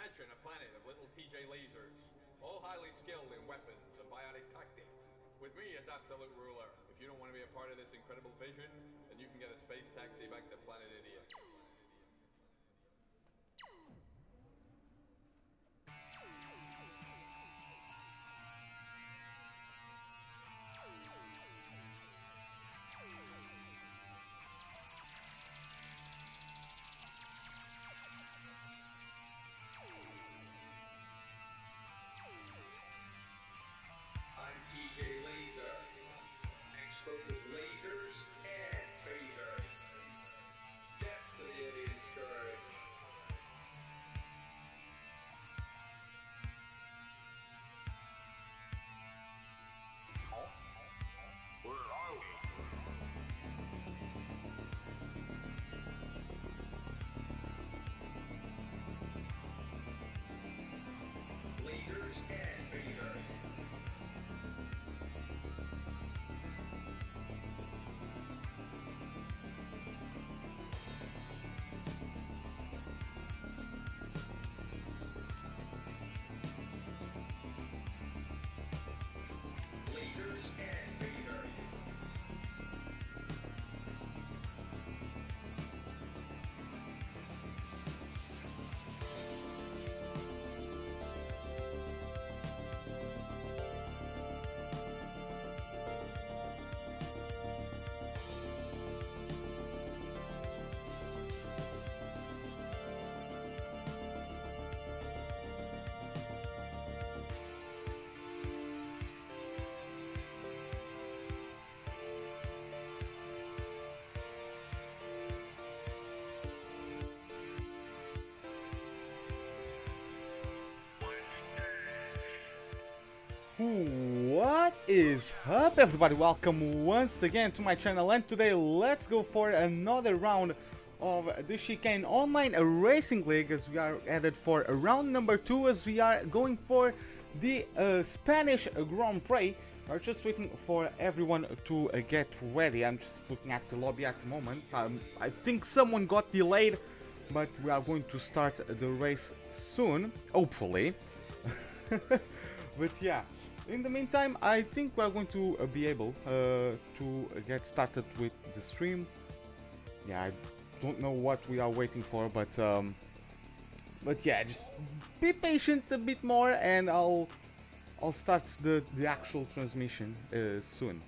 Imagine a planet of little TJ lasers, all highly skilled in weapons and biotic tactics, with me as absolute ruler. If you don't want to be a part of this incredible vision, then you can get a space taxi back to Planet Idiot. TJ Laser, expert with lasers and phasers. Death to the alien scourge. Where are we? Lasers and phasers. What is up, everybody? Welcome once again to my channel, and today let's go for another round of the Chicane Online Racing League, as we are headed for round number 2, as we are going for the Spanish Grand Prix. We're just waiting for everyone to get ready. I'm just looking at the lobby at the moment. I think someone got delayed, but we are going to start the race soon, hopefully. But yeah, in the meantime, I think we are going to be able to get started with the stream. Yeah, I don't know what we are waiting for, but yeah, just be patient a bit more, and I'll start the actual transmission soon.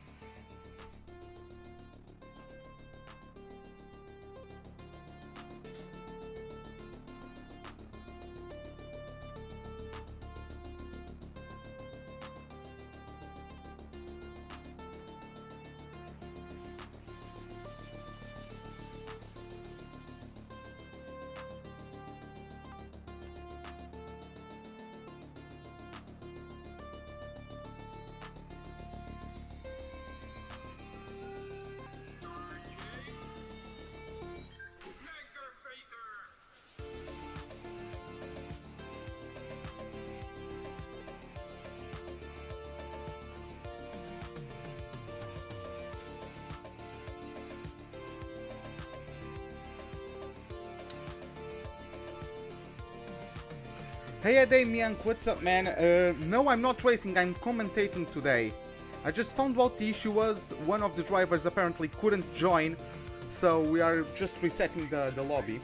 Hey Damian, what's up, man? No, I'm not racing, I'm commentating today. I just found out the issue was one of the drivers apparently couldn't join, so we are just resetting the lobby.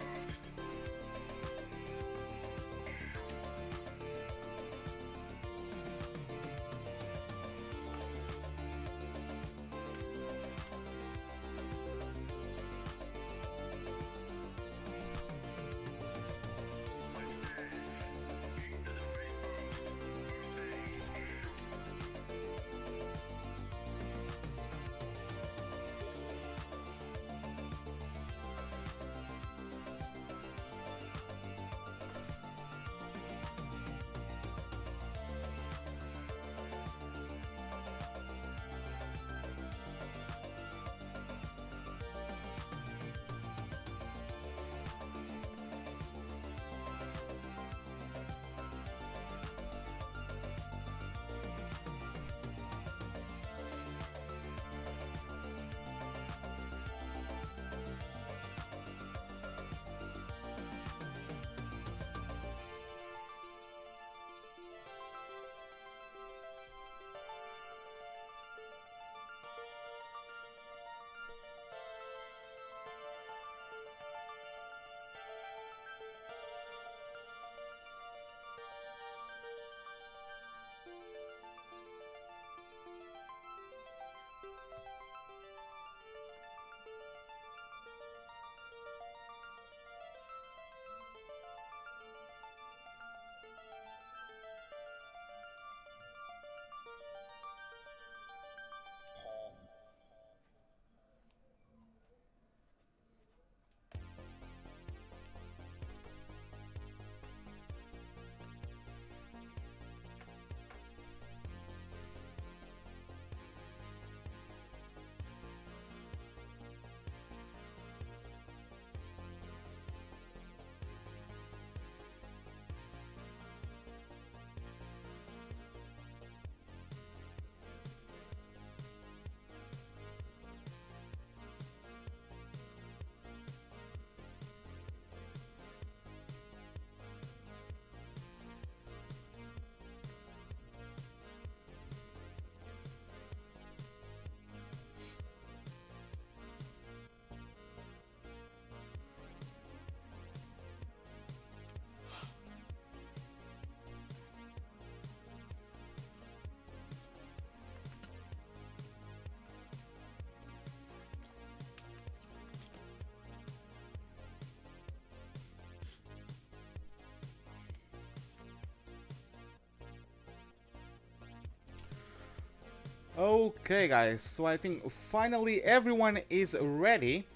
Okay guys, so I think finally everyone is ready.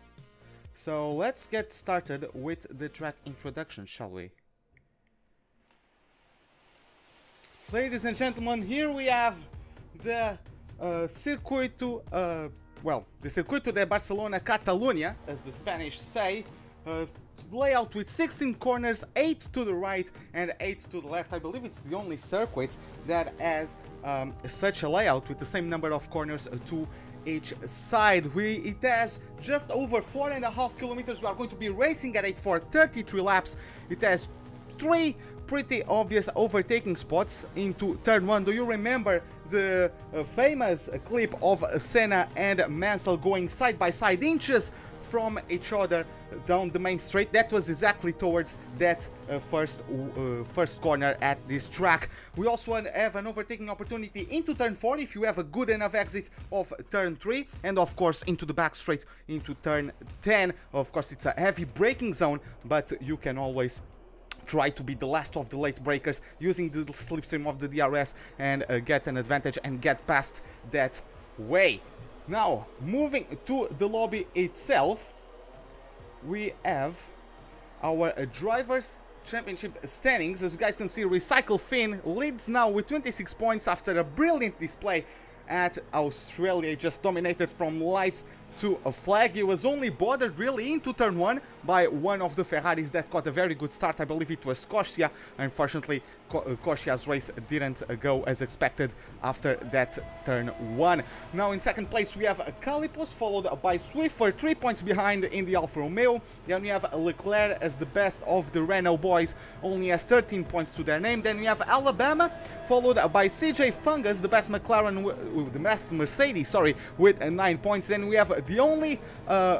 So let's get started with the track introduction, shall we? Ladies and gentlemen, here we have the Circuito, the Circuito de Barcelona Catalunya, as the Spanish say. Layout with 16 corners, 8 to the right and 8 to the left. I believe it's the only circuit that has such a layout with the same number of corners to each side. It has just over 4.5 kilometers. We are going to be racing at it for 33 laps. It has 3 pretty obvious overtaking spots into turn 1. Do you remember the famous clip of Senna and Mansell going side by side, inches from each other down the main straight? That was exactly towards that first corner at this track. We also have an overtaking opportunity into turn 4 if you have a good enough exit of turn 3, and of course into the back straight into turn 10. Of course it's a heavy braking zone, but you can always try to be the last of the late breakers using the slipstream of the DRS and get an advantage and get past that way. Now, moving to the lobby itself, we have our Drivers' Championship standings. As you guys can see, Recycle Finn leads now with 26 points after a brilliant display at Australia. He just dominated from lights to a flag. He was only bothered really into turn 1 by one of the Ferraris that got a very good start. I believe it was Codemasters. Unfortunately, Codemasters' race didn't go as expected after that turn 1. Now in second place we have Calipos, followed by Swiffer, 3 points behind in the Alfa Romeo. Then we have Leclerc as the best of the Renault boys, only has 13 points to their name. Then we have Alabama, followed by CJ Fungus, the best McLaren, the best Mercedes, sorry, with 9 points. Then we have the only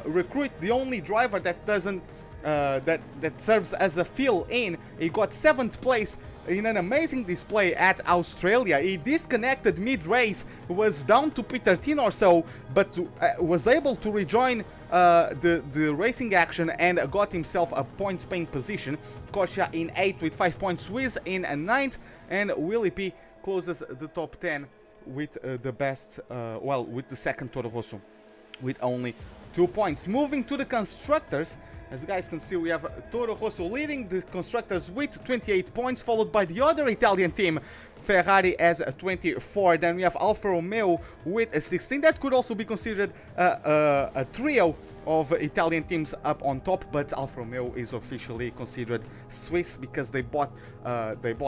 recruit, the only driver that doesn't that serves as a fill-in. He got 7th place in an amazing display at Australia. He disconnected mid-race, was down to P13 or so, but was able to rejoin the racing action and got himself a points-paying position. Kosha in 8th with 5 points, Swiss in 9th, and Willie P closes the top 10 with the best, with the second Toro Rosso with only 2 points. Moving to the constructors, as you guys can see, we have Toro Rosso leading the constructors with 28 points, followed by the other Italian team, Ferrari, as 24. Then we have Alfa Romeo with a 16. That could also be considered a trio of Italian teams up on top, but Alfa Romeo is officially considered Swiss because they bought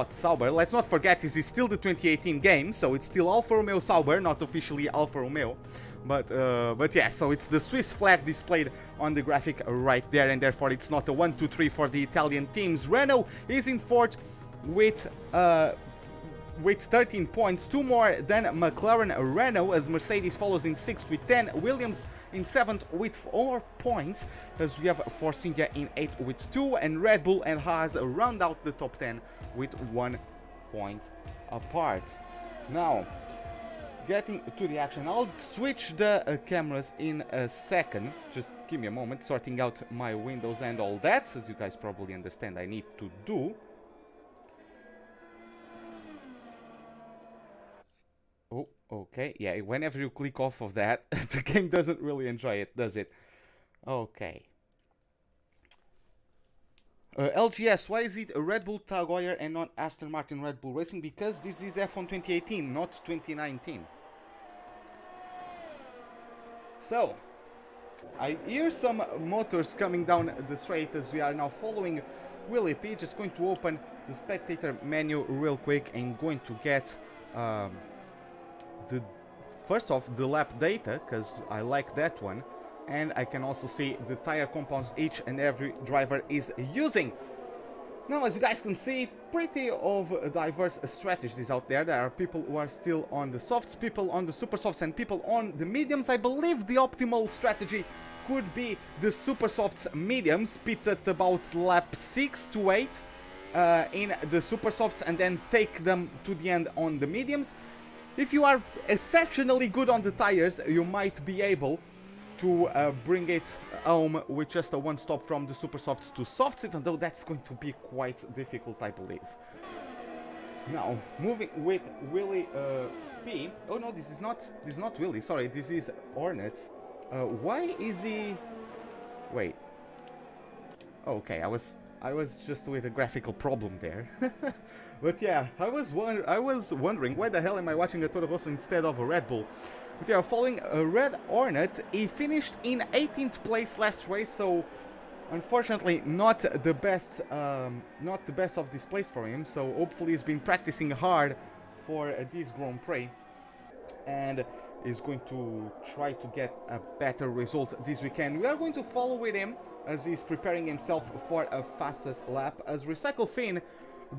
Sauber. Let's not forget, this is still the 2018 game, so it's still Alfa Romeo Sauber, not officially Alfa Romeo. But yeah, so it's the Swiss flag displayed on the graphic right there, and therefore it's not a 1, 2, 3 for the Italian teams. Renault is in 4th with 13 points, 2 more than McLaren Renault, as Mercedes follows in 6th with 10, Williams in 7th with 4 points, as we have Force India in 8th with 2, and Red Bull and Haas round out the top 10 with 1 point apart. Now, getting to the action, I'll switch the cameras in a second. Just give me a moment, sorting out my windows and all that, as you guys probably understand I need to do. Oh, okay, yeah, whenever you click off of that, the game doesn't really enjoy it, does it? Okay. LGS, why is it a Red Bull Tag Heuer and not Aston Martin Red Bull Racing? Because this is F1 2018, not 2019. So, I hear some motors coming down the straight as we are now following Willie P. Just going to open the spectator menu real quick and going to get first off the lap data, because I like that one. And I can also see the tire compounds each and every driver is using. Now, as you guys can see, pretty of diverse strategies out there. There are people who are still on the softs, people on the super softs, and people on the mediums. I believe the optimal strategy could be the super softs mediums, pit at about lap 6 to 8 in the super softs, and then take them to the end on the mediums. If you are exceptionally good on the tires, you might be able to bring it home with just a one stop from the super softs to softs, even though that's going to be quite difficult, I believe. Now, moving with Willie P. Oh no, this is not Willy. Sorry, this is Hornet. Why is he? Wait. Okay, I was just with a graphical problem there. But yeah, I was wondering why the hell am I watching a Toro Rosso instead of a Red Bull? But yeah, following a Red Hornet, he finished in 18th place last race, so unfortunately not the best of this place for him. So hopefully he's been practicing hard for this Grand Prix and is going to try to get a better result this weekend. We are going to follow with him as he's preparing himself for a fastest lap, as Recycle Finn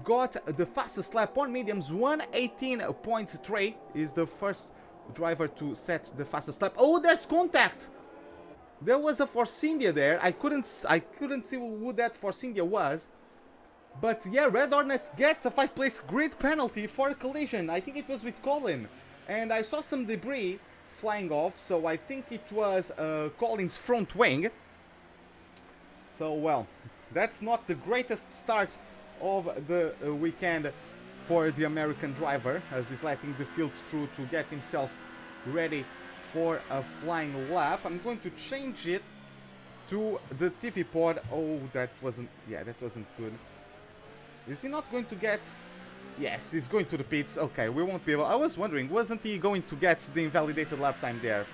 got the fastest lap on mediums. 1:18.3 is the first driver to set the fastest lap. Oh, there's contact. There was a Force India there. I couldn't see who that Force India was. But yeah, Red Hornet gets a 5th place grid penalty for a collision. I think it was with Colin. And I saw some debris flying off, so I think it was Colin's front wing. So, well, that's not the greatest start of the weekend for the American driver, as he's letting the field through to get himself ready for a flying lap. I'm going to change it to the TV pod. Oh, that wasn't good. Is he not going to get... Yes, he's going to the pits. Okay, we won't be able... I was wondering, wasn't he going to get the invalidated lap time there?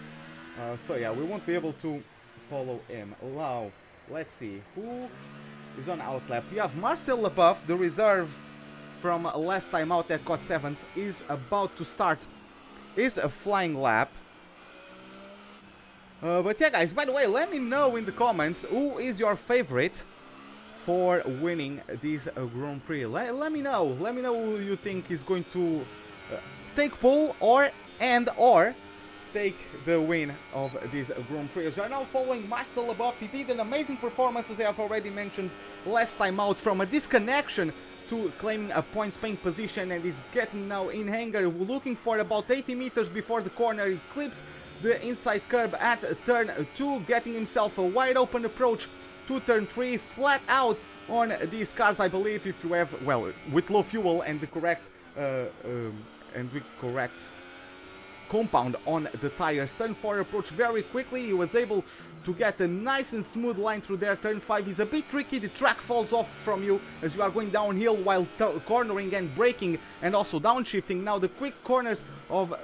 So yeah, we won't be able to follow him. Wow, let's see. Who is on outlap? We have Marcel above, the reserve from last time out that got 7th, is about to start his flying lap. But yeah, guys, by the way, let me know in the comments who is your favorite for winning this Grand Prix. Let me know who you think is going to take pole or take the win of this Grand Prix. We are now following Marcel above. He did an amazing performance, as I have already mentioned last time out, from a disconnection to claiming a points paying position, and is getting now in hanger, looking for about 80 meters before the corner. He clips the inside curb at turn 2, getting himself a wide open approach to turn 3, flat out on these cars. I believe if you have, well, with low fuel and the correct compound on the tires. Turn 4 approach very quickly. He was able to get a nice and smooth line through there. Turn 5 is a bit tricky. The track falls off from you as you are going downhill while cornering and braking and also downshifting. Now the quick corners of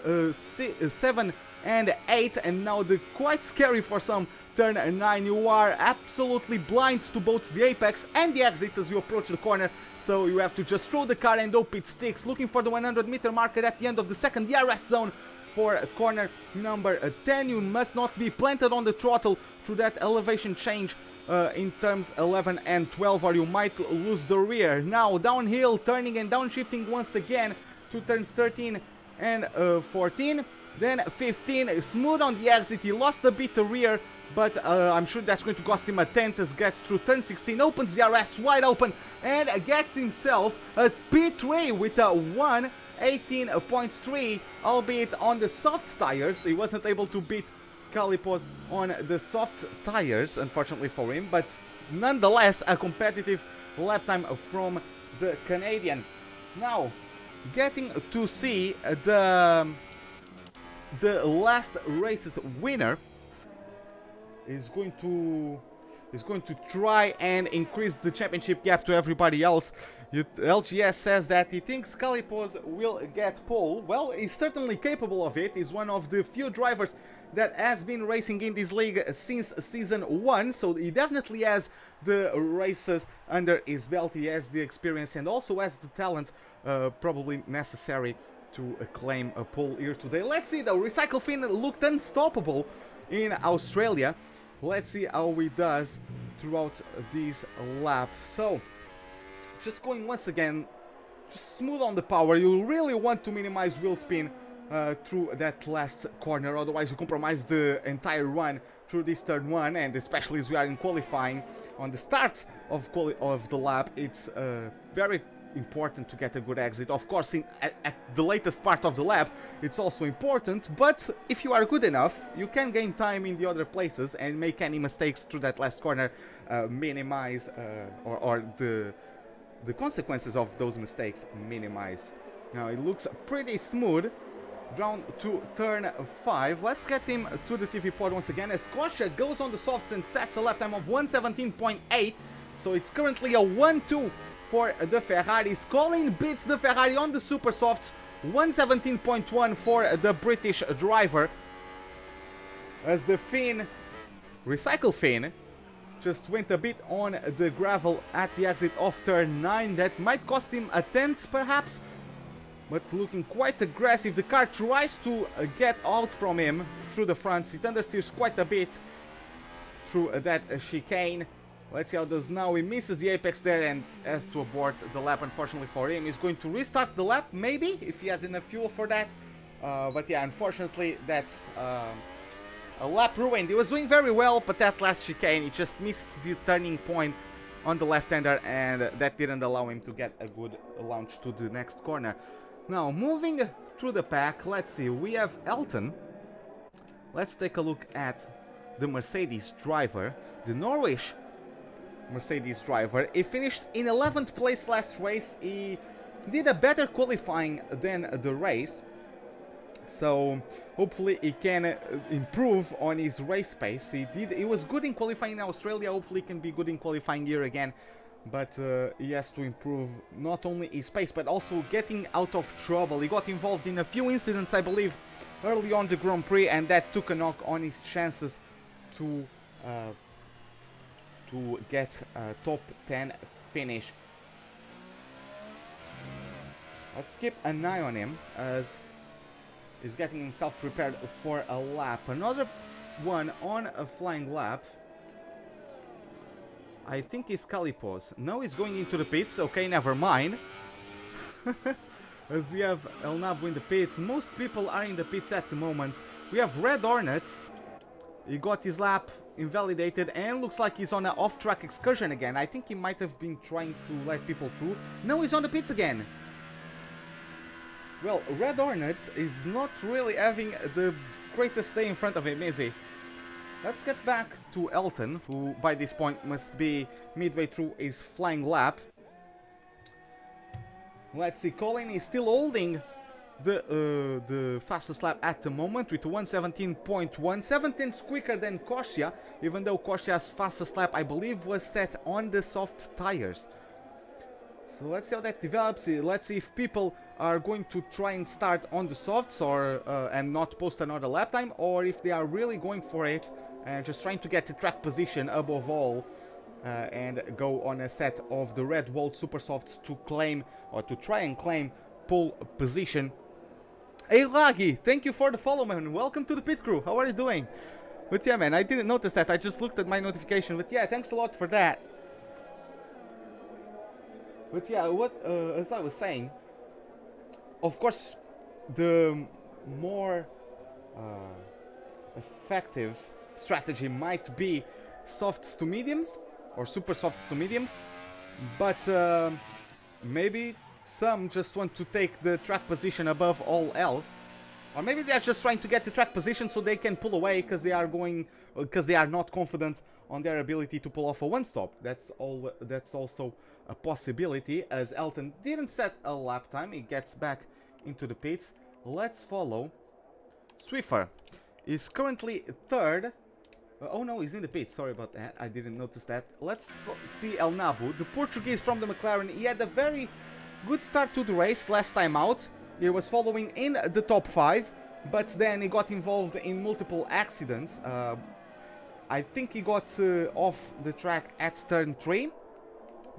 7 and 8, and now the quite scary for some turn 9. You are absolutely blind to both the apex and the exit as you approach the corner, so you have to just throw the car and hope it sticks. Looking for the 100-meter marker at the end of the second DRS zone for corner number 10. You must not be planted on the throttle through that elevation change in turns 11 and 12, or you might lose the rear. Now downhill, turning and downshifting once again to turns 13 and 14. Then 15, smooth on the exit. He lost a bit of rear, but I'm sure that's going to cost him a 10th as gets through turn 16, opens the RS wide open, and gets himself a P3 with a 1:18.3, albeit on the soft tires. He wasn't able to beat Calipos on the soft tires, unfortunately for him, but nonetheless a competitive lap time from the Canadian. Now, getting to see the last race's winner is going to try and increase the championship gap to everybody else. LGS says that he thinks Calipos will get pole. Well, he's certainly capable of it. He's one of the few drivers that has been racing in this league since season 1, so he definitely has the races under his belt. He has the experience and also has the talent probably necessary to claim a pole here today. Let's see though. Recycle Finn looked unstoppable in Australia. Let's see how he does throughout this lap. So, just going once again, just smooth on the power. You really want to minimize wheel spin through that last corner, otherwise you compromise the entire run through this turn 1, and especially as we are in qualifying on the start of the lap, it's very important to get a good exit. Of course, at the latest part of the lap, it's also important, but if you are good enough, you can gain time in the other places and make any mistakes through that last corner, minimize, or the consequences of those mistakes minimize. Now, it looks pretty smooth. down to turn 5. Let's get him to the TV pod once again as Grosjean goes on the softs and sets a lap time of 1:17.8. So it's currently a 1-2 for the Ferraris. Colin beats the Ferrari on the super softs, 1:17.1 for the British driver. As the Finn, Recycle Finn, just went a bit on the gravel at the exit of turn 9. That might cost him a 10th perhaps, but looking quite aggressive. The car tries to get out from him through the front. It understeers quite a bit through that chicane. Let's see how it does now. He misses the apex there and has to abort the lap, unfortunately for him. He's going to restart the lap, maybe, if he has enough fuel for that. But yeah, unfortunately, that's a lap ruined. He was doing very well, but that last chicane, he just missed the turning point on the left-hander, and that didn't allow him to get a good launch to the next corner. Now, moving through the pack, let's see. We have Elton. Let's take a look at the Mercedes driver, the Norwich Mercedes driver. He finished in 11th place last race. He did a better qualifying than the race, so hopefully he can improve on his race pace. He was good in qualifying in Australia. Hopefully he can be good in qualifying here again, but he has to improve not only his pace but also getting out of trouble. He got involved in a few incidents, I believe, early on the Grand Prix, and that took a knock on his chances to get a top 10 finish. Let's keep an eye on him as he's getting himself prepared for a lap. Another one on a flying lap. I think he's Calipos. Now he's going into the pits. Okay, never mind. As we have El Nabo in the pits. Most people are in the pits at the moment. We have Red Hornet. He got his lap invalidated and looks like he's on an off-track excursion again. I think he might have been trying to let people through. Now he's on the pits again. Well, Red Hornet is not really having the greatest day in front of him, is he? Let's get back to Elton, who by this point must be midway through his flying lap. Let's see, Colin is still holding the fastest lap at the moment with 1:17.1, 7 tenths quicker than Kosia, even though Kosia's fastest lap, I believe, was set on the soft tires. So let's see how that develops. Let's see if people are going to try and start on the softs or and not post another lap time, or if they are really going for it and just trying to get the track position above all and go on a set of the Red World Super Softs to claim or to try and claim pole position. Hey Laggy, thank you for the follow, man. Welcome to the pit crew. How are you doing? But yeah, man, I didn't notice that. I just looked at my notification. But yeah, thanks a lot for that. But yeah, as I was saying, of course, the more effective strategy might be softs to mediums or super softs to mediums, but maybe some just want to take the track position above all else, or maybe they are just trying to get the track position so they can pull away because they are not confident on their ability to pull off a one-stop. That's also a possibility, as Elton didn't set a lap time. He gets back into the pits. Let's follow Swiffer. He's currently third. Oh no, he's in the pits. Sorry about that. I didn't notice that. Let's see El Nabo, the Portuguese from the McLaren. He had a very good start to the race last time out. He was following in the top 5, but then he got involved in multiple accidents. I think he got off the track at turn 3.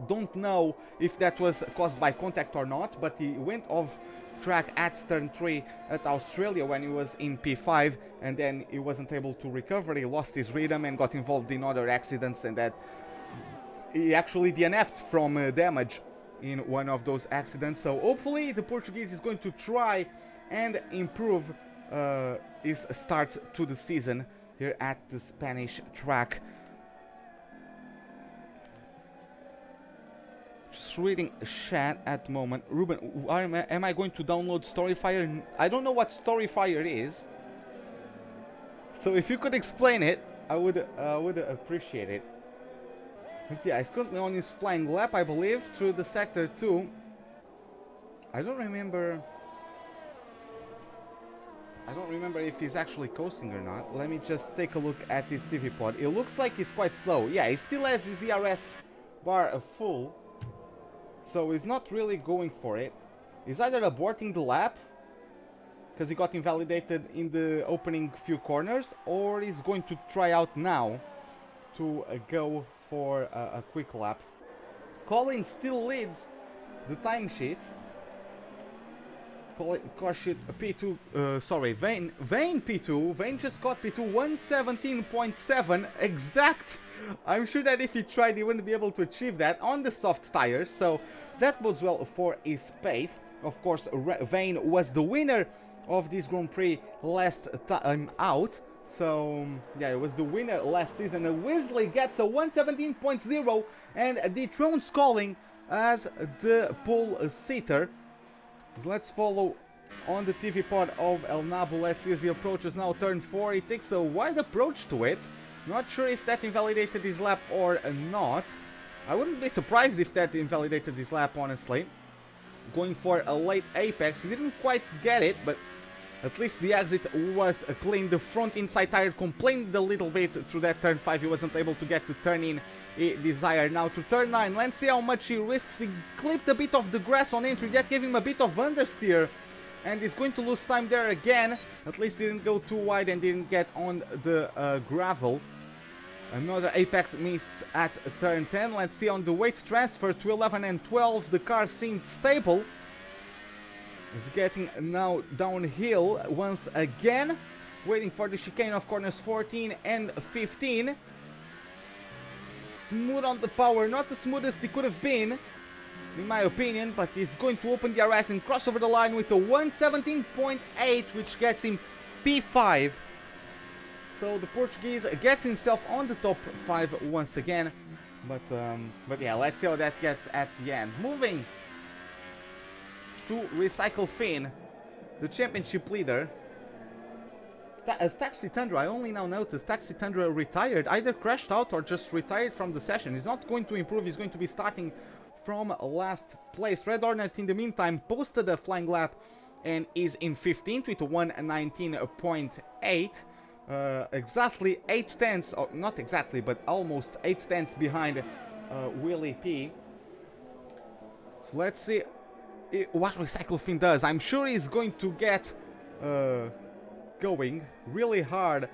Don't know if that was caused by contact or not, but he went off track at turn 3 at Australia when he was in P5, and then he wasn't able to recover. He lost his rhythm and got involved in other accidents, and that he actually DNF'd from damage in one of those accidents. So hopefully the Portuguese is going to try and improve his start to the season here at the Spanish track. Just reading chat at the moment. Ruben, am I going to download Storyfire? I don't know what Storyfire is, so if you could explain it, I would appreciate it. But yeah, he's currently on his flying lap, I believe, through the sector 2. I don't remember I don't remember if he's actually coasting or not. Let me just take a look at his TV pod. It looks like he's quite slow. Yeah, he still has his ERS bar full. So he's not really going for it. He's either aborting the lap, because he got invalidated in the opening few corners, or he's going to try out now to go for a quick lap. Colin still leads the timesheets. Car sheet P2, sorry, Vane P2. Vane just got P2 117.7 exact. I'm sure that if he tried, he wouldn't be able to achieve that on the soft tires, so that bodes well for his pace. Of course, Vane was the winner of this Grand Prix last time out. So, yeah, it was the winner last season. Weasley gets a 117.0 and dethrones Colin as the pole sitter. So let's follow on the TV pod of El Nabu. Let's see as he approaches now turn 4. He takes a wide approach to it. Not sure if that invalidated his lap or not. I wouldn't be surprised if that invalidated his lap, honestly. Going for a late apex. He didn't quite get it, but at least the exit was clean. The front inside tire complained a little bit through that turn 5. He wasn't able to get to turn in he desired. Now to turn 9. Let's see how much he risks. He clipped a bit of the grass on entry. That gave him a bit of understeer. And he's going to lose time there again. At least he didn't go too wide and didn't get on the gravel. Another apex missed at turn 10. Let's see on the weight transfer to 11 and 12. The car seemed stable. He's getting now downhill once again. Waiting for the chicane of corners 14 and 15. Smooth on the power. Not the smoothest he could have been, in my opinion. But he's going to open the RS and cross over the line with a 117.8, which gets him P5. So the Portuguese gets himself on the top 5 once again. But yeah, let's see how that gets at the end. Moving to Recycle Finn, the championship leader. As Taxi Tundra, I only now noticed Taxi Tundra retired, either crashed out or just retired from the session. He's not going to improve, he's going to be starting from last place. Red Hornet in the meantime posted a flying lap and is in 15th with a 119.8. Exactly 8 tenths, or not exactly, but almost 8 tenths behind Willie P. So let's see what Recycle Finn does. I'm sure he's going to get going really hard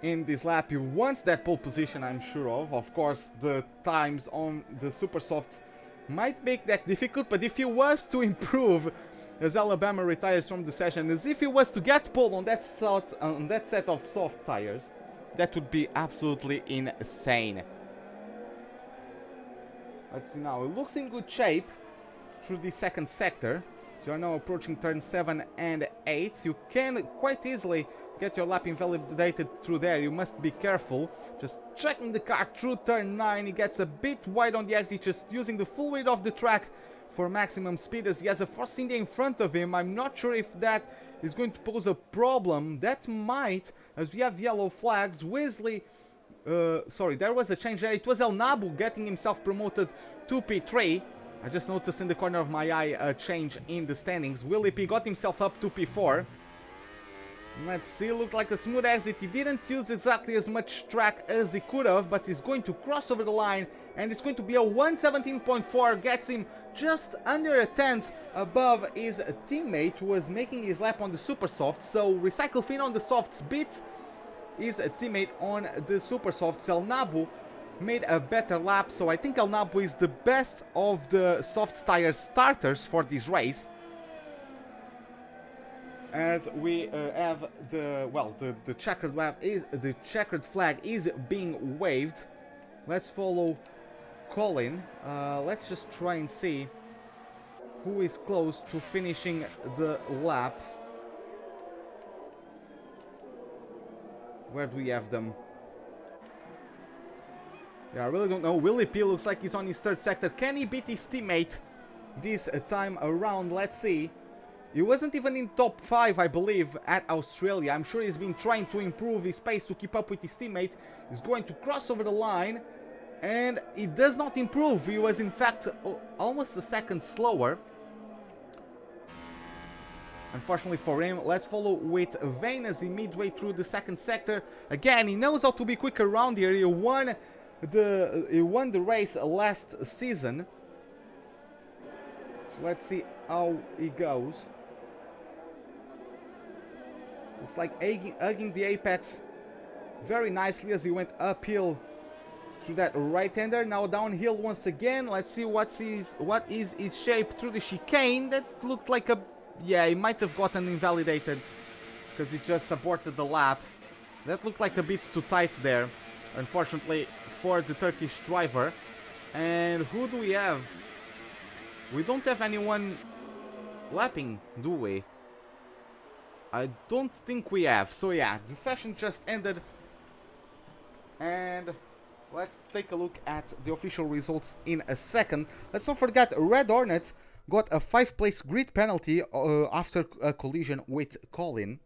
in this lap. He wants that pole position, I'm sure of. Of course, the times on the super softs might make that difficult, but if he was to improve as Alabama retires from the session, as if he was to get pole on that set of soft tires, that would be absolutely insane. Let's see now. It looks in good shape through the second sector. So you're now approaching turn 7 and 8. You can quite easily get your lap invalidated through there. You must be careful. Just checking the car through turn 9. He gets a bit wide on the exit, just using the full weight of the track for maximum speed as he has a Force India in front of him. I'm not sure if that is going to pose a problem. That might, as we have yellow flags. Weasley, sorry, there was a change there. It was El Nabu getting himself promoted to P3. I just noticed in the corner of my eye a change in the standings. Willie P got himself up to P4. Let's see, looked like a smooth exit. He didn't use exactly as much track as he could have, but he's going to cross over the line, and it's going to be a 117.4, gets him just under a tenth above his teammate who was making his lap on the super soft. So Recycle Finn on the softs beats his teammate on the super softs. El Nabu made a better lap, so I think El Nabu is the best of the soft tire starters for this race. As we have the checkered flag is being waved. Let's follow Colin. Let's just try and see who is close to finishing the lap. Where do we have them? Yeah, I really don't know. Willie P looks like he's on his third sector. Can he beat his teammate this time around? Let's see. He wasn't even in top 5, I believe, at Australia. I'm sure he's been trying to improve his pace to keep up with his teammate. He's going to cross over the line, and he does not improve. He was, in fact, almost a second slower. unfortunately for him. Let's follow with Vane as he midway through the second sector. Again, he knows how to be quick around here. He won the race last season. So let's see how he goes. Looks like hugging the apex very nicely as he went uphill through that right-hander. Now downhill once again. Let's see what is his shape through the chicane. That looked like a... yeah, he might have gotten invalidated because he just aborted the lap. That looked like a bit too tight there, unfortunately, for the Turkish driver. And who do we have? We don't have anyone lapping, do we? I don't think we have. So yeah, the session just ended. And let's take a look at the official results in a second. Let's not forget, Red Hornet got a 5th-place grid penalty after a collision with Colin.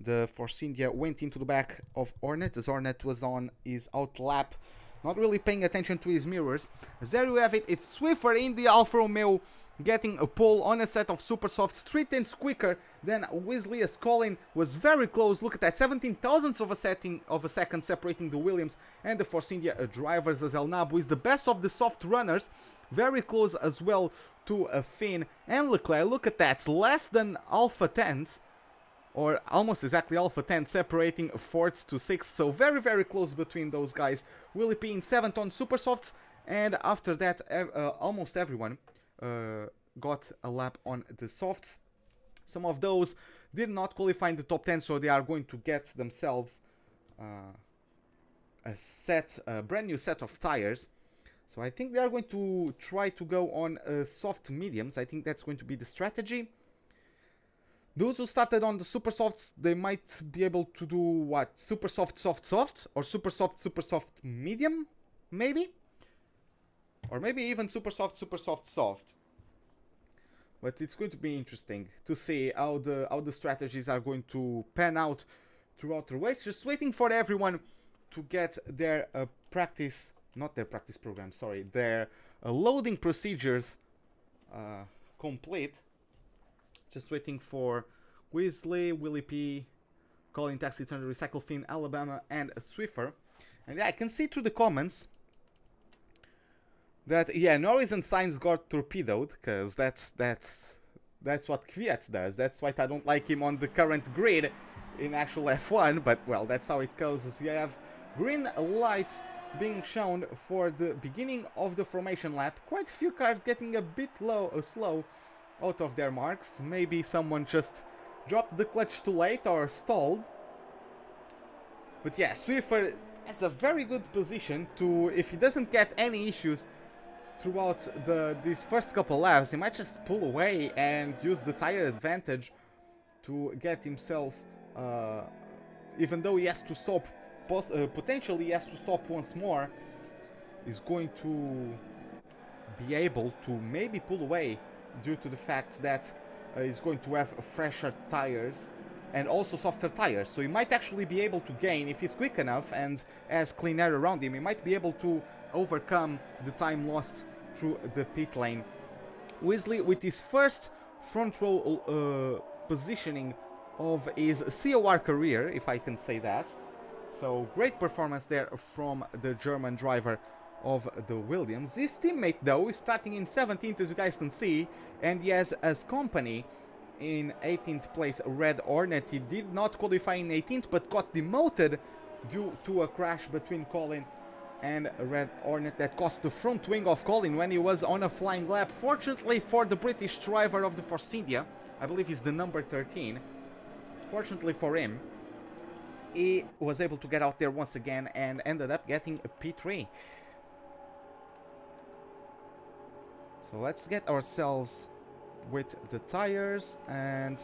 The Force India went into the back of Hornet as Hornet was on his out lap, not really paying attention to his mirrors. As there you have it, it's Swiffer in the Alfa Romeo getting a pole on a set of super softs, 3/10 quicker than Weasley, as Colin was very close. Look at that, 17 thousandths of a second separating the Williams and the Force India drivers, as El Nabu is the best of the soft runners, very close as well to Finn and Leclerc. Look at that, less than Alpha 10s, or almost exactly Alpha 10 separating 4th to 6th, so very, very close between those guys. Willie P in 7th on super softs, and after that almost everyone got a lap on the softs. Some of those did not qualify in the top 10, so they are going to get themselves a brand new set of tires. So I think they are going to try to go on soft mediums. I think that's going to be the strategy. Those who started on the super softs, they might be able to do what? Super soft, soft, soft, or super soft, medium, maybe? Or maybe even super soft, soft. But it's going to be interesting to see how the strategies are going to pan out throughout the race. Just waiting for everyone to get their their loading procedures complete. Just waiting for Weasley, Willie P, Colin Taxi Turner, Recycle Finn, Alabama, and Swiffer. And yeah, I can see through the comments that yeah, Norris and Sainz got torpedoed, because that's what Kvyat does. That's why I don't like him on the current grid in actual F1. But well, that's how it goes. As you have green lights being shown for the beginning of the formation lap. Quite a few cars getting a bit slow out of their marks. Maybe someone just dropped the clutch too late or stalled. But yeah, Swiffer has a very good position to, if he doesn't get any issues throughout these first couple laps, he might just pull away and use the tire advantage to get himself, even though he has to stop, potentially he has to stop once more, he's going to be able to maybe pull away due to the fact that he's going to have fresher tires and also softer tires. So he might actually be able to gain, if he's quick enough and has clean air around him, he might be able to overcome the time lost through the pit lane. Weasley with his first front row positioning of his COR career, if I can say that. So great performance there from the German driver of the Williams. His teammate though is starting in 17th, as you guys can see, and he has as company in 18th place Red Hornet. He did not qualify in 18th but got demoted due to a crash between Colin and Red Hornet that cost the front wing of Colin when he was on a flying lap. Fortunately for the British driver of the Force India, I believe he's the number 13, fortunately for him, he was able to get out there once again and ended up getting a P3. So let's get ourselves with the tires, and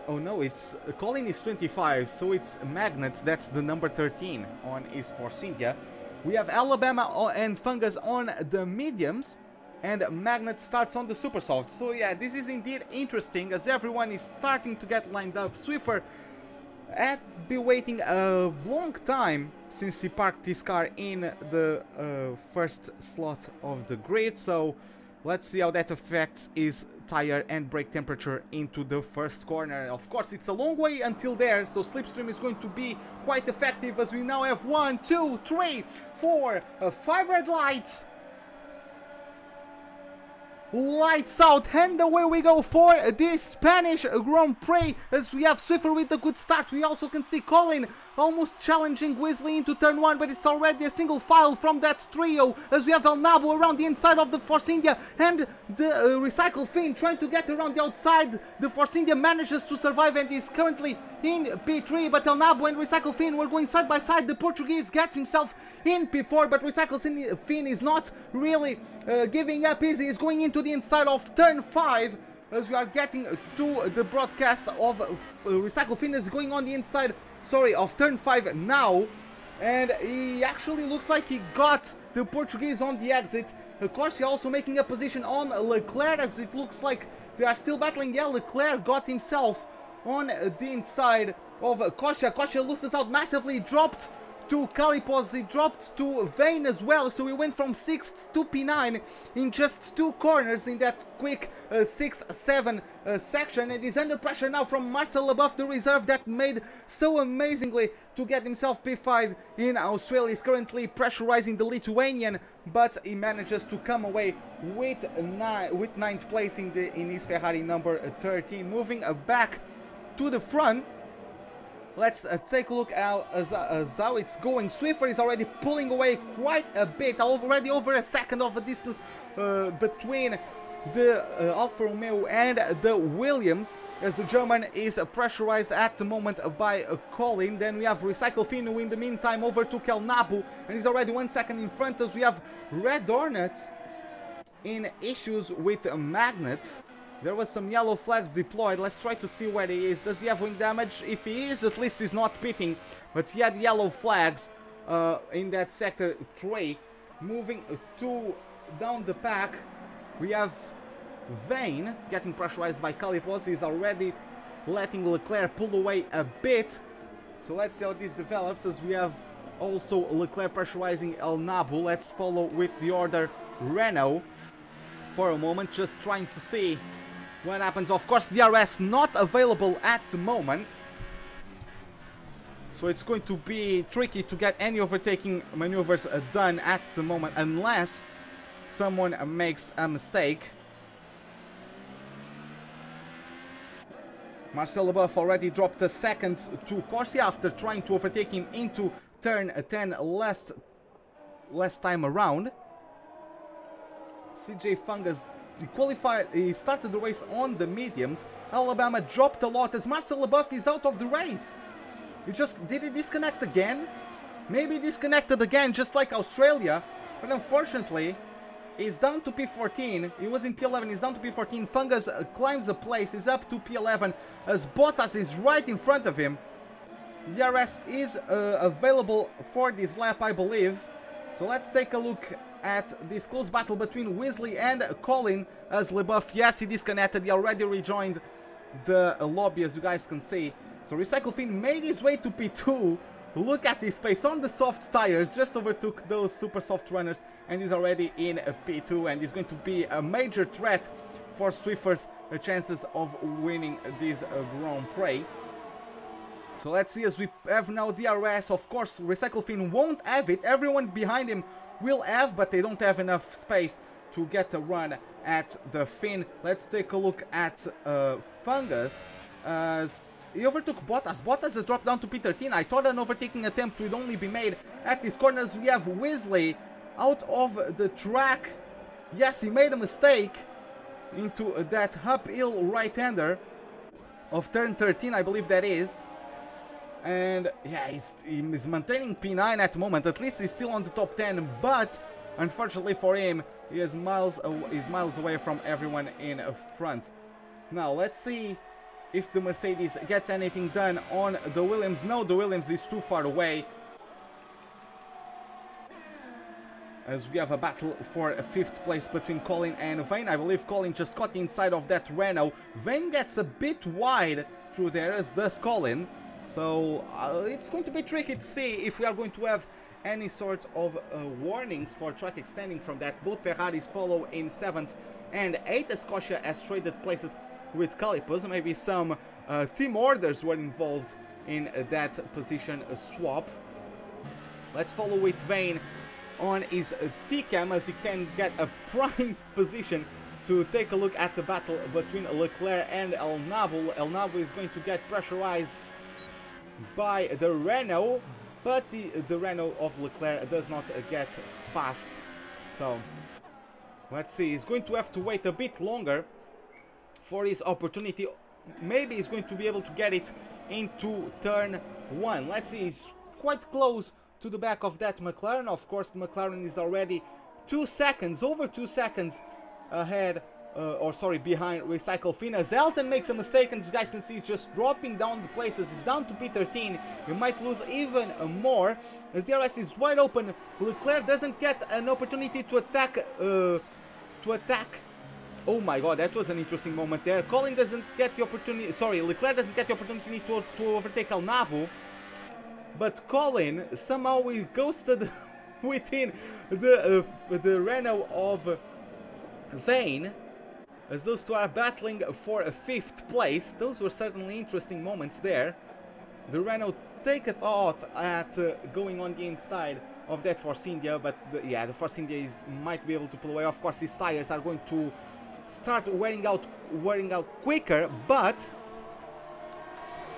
oh no, it's Colin is 25, so it's Magnet that's the number 13 on his Force India. We have Alabama and Fungus on the mediums, and Magnet starts on the super soft. So yeah, this is indeed interesting as everyone is starting to get lined up. Swiffer had been waiting a long time since he parked his car in the first slot of the grid, so Let's see how that affects his tire and brake temperature into the first corner. Of course, it's a long way until there, so slipstream is going to be quite effective as we now have 1, 2, 3, 4, 5 red lights. Lights out, and away we go for this Spanish Grand Prix as we have Swiffer with a good start. We also can see Colin almost challenging Weasley into turn 1, but it's already a single file from that trio as we have El Nabo around the inside of the Force India and the Recycle Fin trying to get around the outside. The Force India manages to survive and is currently in P3, but El Nabo and Recycle Fin were going side by side. The Portuguese gets himself in P4, but Recycle Fin is not really giving up easy. He's going into the inside of turn 5 as we are getting to the broadcast of Recycle Fin is going on the inside, sorry, of turn 5 now, and he actually looks like he got the Portuguese on the exit. Corsia also making a position on Leclerc as it looks like they are still battling. Yeah, Leclerc got himself on the inside of Corsia. Corsia loses out massively, dropped to Calipos, he dropped to Vane as well, so we went from 6th to P9 in just 2 corners in that quick 6-7 section, and he's under pressure now from Marcel Leboeuf, the reserve that made so amazingly to get himself P5 in Australia. He's currently pressurizing the Lithuanian, but he manages to come away with 9th place in his Ferrari number 13. Moving back to the front, let's take a look at how it's going. Swiffer is already pulling away quite a bit, already over a second of a distance between the Alfa Romeo and the Williams, as the German is pressurized at the moment by Colin. Then we have Recycle Fin, who in the meantime overtook El Nabu and is already 1 second in front, as we have Red Hornet in issues with magnets. There was some yellow flags deployed. Let's try to see where he is. Does he have wing damage? If he is, at least he's not pitting. But he had yellow flags in that sector 3. Moving down the pack, we have Vane getting pressurized by Calipos. He's already letting Leclerc pull away a bit. So let's see how this develops, as we have also Leclerc pressurizing El Nabu. Let's follow with the order Renault for a moment, just trying to see what happens. Of course, DRS not available at the moment, so it's going to be tricky to get any overtaking maneuvers done at the moment unless someone makes a mistake. Marcel Leboeuf already dropped a second to Corsia after trying to overtake him into turn 10 last time around. CJ Fungus he started the race on the mediums. Alabama dropped a lot as Marcel Leboeuf is out of the race. Did he disconnect again? Maybe disconnected again, just like Australia, but unfortunately he's down to P14. He was in P11, he's down to P14. Fungus climbs a place, he's up to P11 as Bottas is right in front of him. DRS is available for this lap, I believe. So let's take a look at this close battle between Weasley and Colin, as Leboeuf, yes, he disconnected, he already rejoined the lobby, as you guys can see. So Recycle Fin made his way to P2. Look at his pace on the soft tires, just overtook those super soft runners, and he's already in P2, and he's going to be a major threat for Swiffer's chances of winning this Grand Prix. So let's see, as we have now DRS. Of course, Recycle Fin won't have it. Everyone behind him will have, but they don't have enough space to get a run at the Fin. Let's take a look at Fungus, as he overtook Bottas. Bottas has dropped down to P13. I thought an overtaking attempt would only be made at these corners. We have Weasley out of the track. Yes, he made a mistake into that uphill right-hander of turn 13, I believe that is. And yeah, he's maintaining P9 at the moment. At least he's still on the top 10, but unfortunately for him, he is miles away from everyone in front. Now let's see if the Mercedes gets anything done on the Williams. No, the Williams is too far away, as we have a battle for a 5th place between Colin and Vane. I believe Colin just got inside of that Renault. Vane gets a bit wide through there, as does Colin. So it's going to be tricky to see if we are going to have any sort of warnings for track extending from that. Both Ferraris follow in 7th and 8th, as Scotia has traded places with Calipos. Maybe some team orders were involved in that position swap. Let's follow with Vane on his T-Cam, as he can get a prime position to take a look at the battle between Leclerc and El Nabo. El Nabo is going to get pressurized by the Renault, but the Renault of Leclerc does not get past. So let's see, he's going to have to wait a bit longer for his opportunity. Maybe he's going to be able to get it into turn 1. Let's see, he's quite close to the back of that McLaren. Of course, the McLaren is already 2 seconds, over 2 seconds ahead, behind Recycle Fina. Zelton makes a mistake, and as you guys can see, he's just dropping down the places. He's down to P13. You might lose even more, as DRS is wide open. Leclerc doesn't get an opportunity to attack. Oh my god, that was an interesting moment there. Colin doesn't get the opportunity. Sorry, Leclerc doesn't get the opportunity to overtake El Nabo. But Colin somehow we ghosted within the Renault of Vane, as those two are battling for a 5th place. Those were certainly interesting moments there. The Renault take it off at going on the inside of that Force India, but the Force India might be able to pull away. Of course, his tires are going to start wearing out quicker, but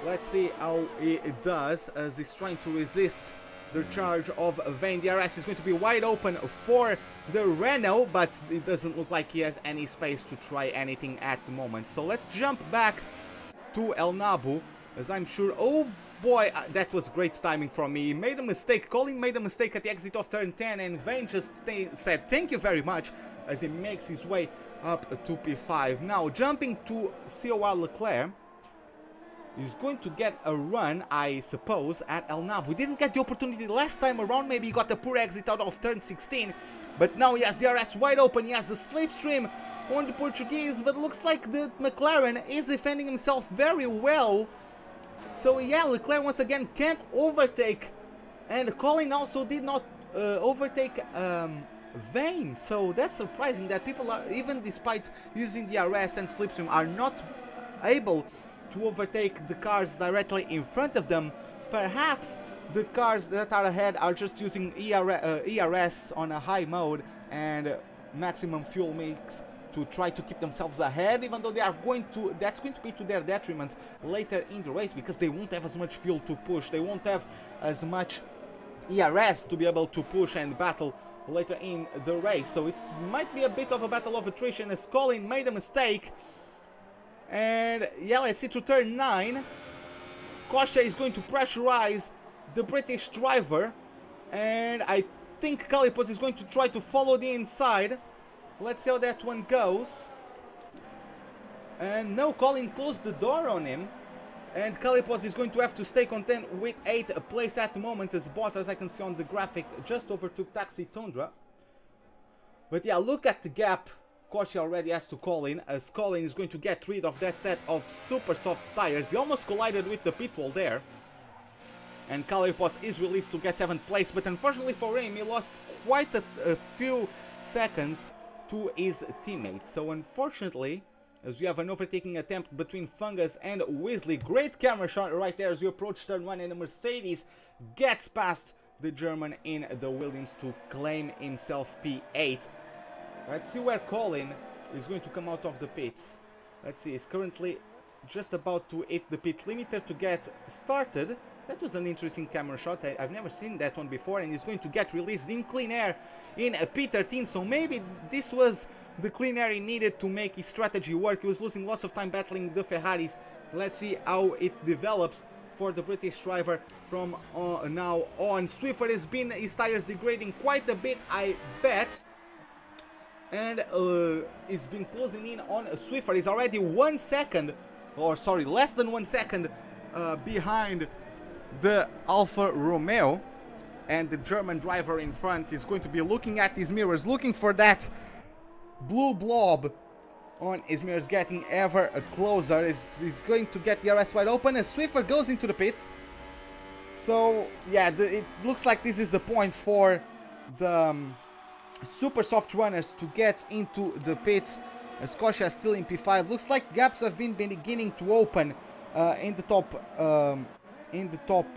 let's see how he does, as he's trying to resist the charge of Vane. DRS is going to be wide open for the Renault, but it doesn't look like he has any space to try anything at the moment. So let's jump back to El Nabo, as I'm sure... Oh boy, that was great timing from me. He made a mistake. Colin made a mistake at the exit of turn 10, and Vane just said thank you very much, as he makes his way up to P5. Now jumping to COR Leclerc. He's going to get a run, I suppose, at El Nabo. We didn't get the opportunity last time around. Maybe he got a poor exit out of turn 16. But now he has DRS wide open. He has the slipstream on the Portuguese. But looks like the McLaren is defending himself very well. So yeah, Leclerc once again can't overtake. And Colin also did not overtake Vane. So that's surprising that people are, even despite using DRS and slipstream, are not able to overtake the cars directly in front of them. Perhaps the cars that are ahead are just using ERS on a high mode and maximum fuel mix to try to keep themselves ahead, even though they are going to, that's going to be to their detriment later in the race, because they won't have as much fuel to push, they won't have as much ERS to be able to push and battle later in the race. So it might be a bit of a battle of attrition, as Colin made a mistake. And yeah, let's see, to turn 9, Kosha is going to pressurize the British driver, and I think Calipos is going to try to follow the inside. Let's see how that one goes. And no, Colin closed the door on him, and Calipos is going to have to stay content with 8th place at the moment, as Bottas, I can see on the graphic, just overtook Taxi Tundra. But yeah, look at the gap Kosha already has to Colin, as Colin is going to get rid of that set of super soft tires. He almost collided with the pit wall there. And Calipos is released to get 7th place, but unfortunately for him, he lost quite a few seconds to his teammates. So unfortunately, as we have an overtaking attempt between Fungus and Weasley, great camera shot right there as we approach turn 1, and the Mercedes gets past the German in the Williams to claim himself P8. Let's see where Colin is going to come out of the pits. Let's see, he's currently just about to hit the pit limiter to get started. That was an interesting camera shot. I've never seen that one before, and he's going to get released in clean air in P13. So maybe this was the clean air he needed to make his strategy work. He was losing lots of time battling the Ferraris. Let's see how it develops for the British driver from now on. Swiffer has been his tires degrading quite a bit, I bet. And he's been closing in on Swiffer. He's already 1 second, or sorry, less than 1 second behind the Alfa Romeo. And the German driver in front is going to be looking at his mirrors, looking for that blue blob on his mirrors, getting ever closer. He's going to get the RS wide open, and Swiffer goes into the pits. So yeah, it looks like this is the point for the super soft runners to get into the pits. Scotia is still in P5. Looks like gaps have been beginning to open in the top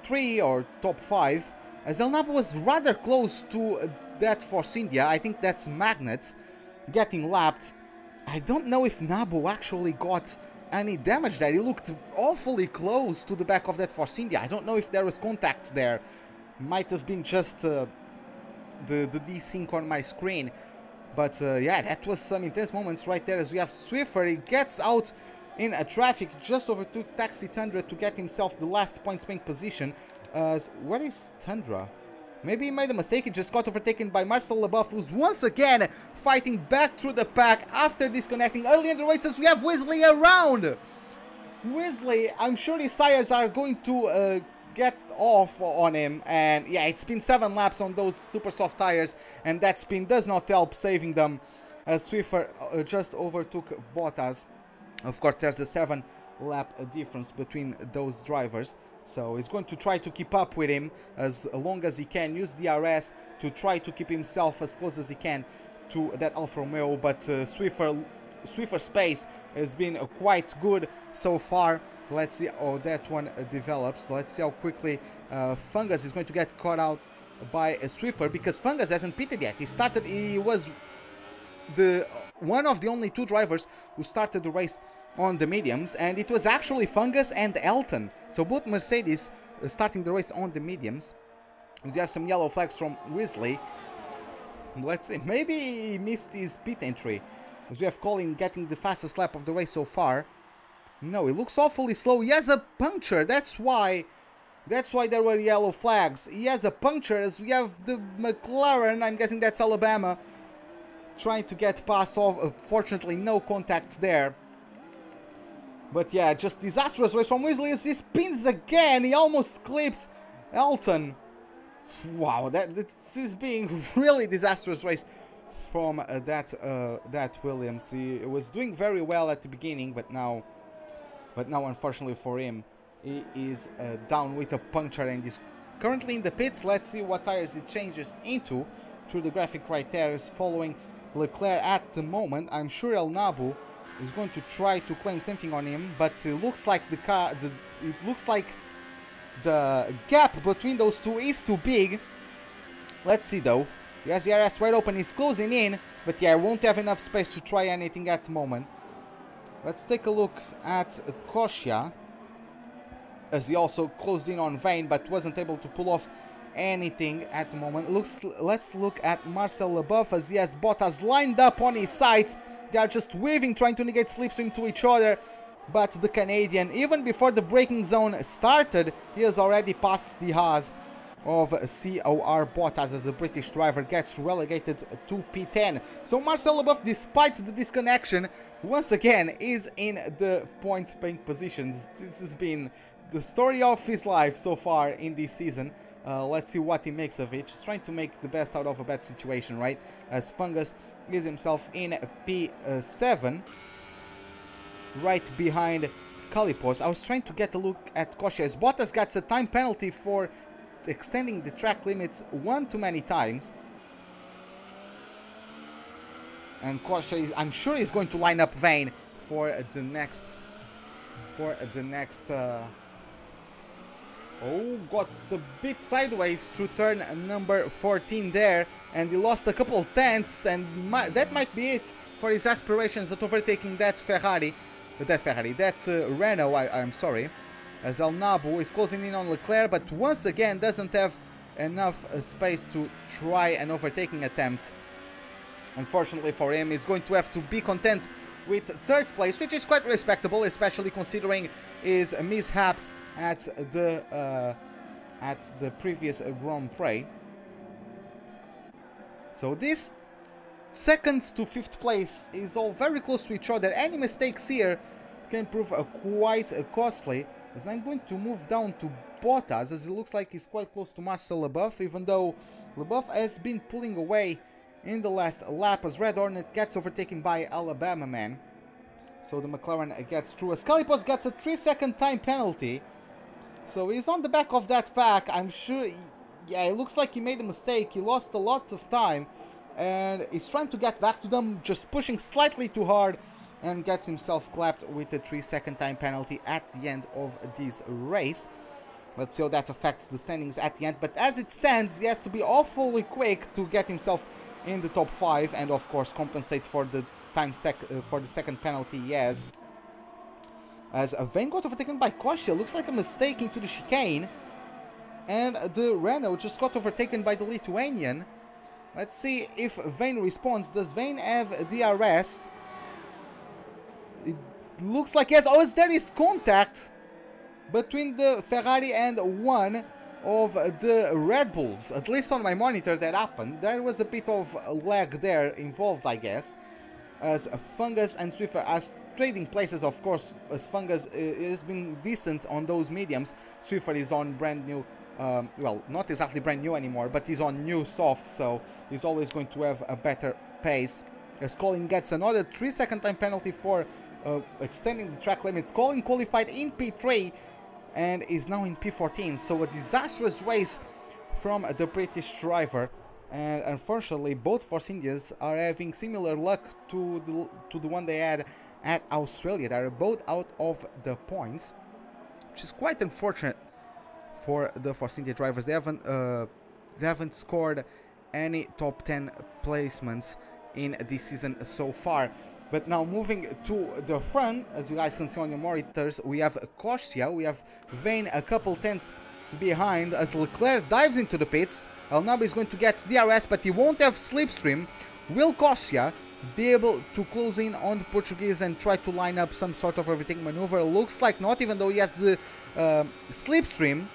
3 or top 5. As El Nabo was rather close to that Force India. I think that's Magnets getting lapped. I don't know if Nabo actually got any damage there. He looked awfully close to the back of that Force India. I don't know if there was contact there. Might have been just the desync on my screen. But yeah, that was some intense moments right there as we have Swiffer. He gets out in traffic, just overtook Taxi Tundra to get himself the last points bank position. Where is Tundra? Maybe he made a mistake. He just got overtaken by Marcel Leboeuf, who's once again fighting back through the pack after disconnecting early in the races. We have Weasley around. Weasley, I'm sure his tires are going to get off on him, and yeah, it's been 7 laps on those super soft tires, and that spin does not help saving them. Swiffer just overtook Bottas. Of course, there's a 7 lap difference between those drivers, so he's going to try to keep up with him as long as he can, use the RS to try to keep himself as close as he can to that Alfa Romeo, but Swiffer's pace has been quite good so far. Let's see how that one develops. Let's see how quickly Fungus is going to get caught out by Swiffer, because Fungus hasn't pitted yet. He was one of the only 2 drivers who started the race on the mediums, and it was actually Fungus and Elton. So both Mercedes starting the race on the mediums. We have some yellow flags from Weasley. Let's see, maybe he missed his pit entry, as we have Colin getting the fastest lap of the race so far. No, he looks awfully slow. He has a puncture. That's why there were yellow flags. He has a puncture, as we have the McLaren, I'm guessing that's Alabama, trying to get past off. Fortunately, no contacts there. But yeah, just disastrous race from Weasley as he spins again. He almost clips Elton. Wow, this is being really disastrous race from that Williams. He was doing very well at the beginning, but now unfortunately for him, he is down with a puncture and is currently in the pits. Let's see what tires he changes into through the graphic right there. Is following Leclerc at the moment. I'm sure El Nabu is going to try to claim something on him, but it looks like the gap between those two is too big. Let's see though. He has the RS wide open, he's closing in, but yeah, won't have enough space to try anything at the moment. Let's take a look at Kosia, as he also closed in on Vane, but wasn't able to pull off anything at the moment. Let's look at Marcel Leboeuf, as he has Bottas lined up on his sides. They are just weaving, trying to negate slipstream to each other. But the Canadian, even before the braking zone started, he has already passed the Haas of COR Bottas, as a British driver gets relegated to P10. So Marcel Leboeuf, despite the disconnection, once again is in the point bank positions. This has been the story of his life so far in this season. Let's see what he makes of it. Just trying to make the best out of a bad situation, right? As Fungus is himself in P7, right behind Kalipos. I was trying to get a look at Kosia, as Bottas gets a time penalty for extending the track limits one too many times. And Kosia, I'm sure he's going to line up Vane for the next oh, got the bit sideways through turn number 14 there, and he lost a couple of tenths, and that might be it for his aspirations at overtaking that Renault, I'm sorry, as El Nabu is closing in on Leclerc, but once again doesn't have enough space to try an overtaking attempt. Unfortunately for him, he's going to have to be content with third place, which is quite respectable, especially considering his mishaps at the previous Grand Prix. So this second to fifth place is all very close to each other. Any mistakes here can prove quite costly, as I'm going to move down to Bottas, as it looks like he's quite close to Marcel Leboeuf, even though Leboeuf has been pulling away in the last lap as Red Hornet gets overtaken by Alabama Man. So the McLaren gets through as Calipos gets a 3-second time penalty. So he's on the back of that pack. I'm sure, yeah, it looks like he made a mistake. He lost a lot of time and he's trying to get back to them, just pushing slightly too hard, and gets himself clapped with a 3-second time penalty at the end of this race. Let's see how that affects the standings at the end. But as it stands, he has to be awfully quick to get himself in the top 5 and of course compensate for the second penalty he has. As Vane got overtaken by Kosia, looks like a mistake into the chicane, and the Renault just got overtaken by the Lithuanian. Let's see if Vane responds. Does Vane have DRS? It looks like yes. Oh, there is contact between the Ferrari and one of the Red Bulls. At least on my monitor that happened. There was a bit of lag there involved, I guess. As Fungus and Swiffer are trading places, of course, as Fungus has been decent on those mediums. Swiffer is on brand new, well, not exactly brand new anymore, but he's on new soft, so he's always going to have a better pace. As Colin gets another 3-second time penalty for extending the track limits. Colin qualified in P3 and is now in P14, so a disastrous race from the British driver. And unfortunately, both Force Indians are having similar luck to the one they had at Australia. They are both out of the points, which is quite unfortunate for the Force India drivers. They haven't scored any top 10 placements in this season so far. But now moving to the front, as you guys can see on your monitors, we have Kosia, we have Vane a couple tenths behind as Leclerc dives into the pits. Elnaba is going to get DRS, but he won't have slipstream. Will Kosia be able to close in on the Portuguese and try to line up some sort of overtaking maneuver? Looks like not, even though he has the slipstream.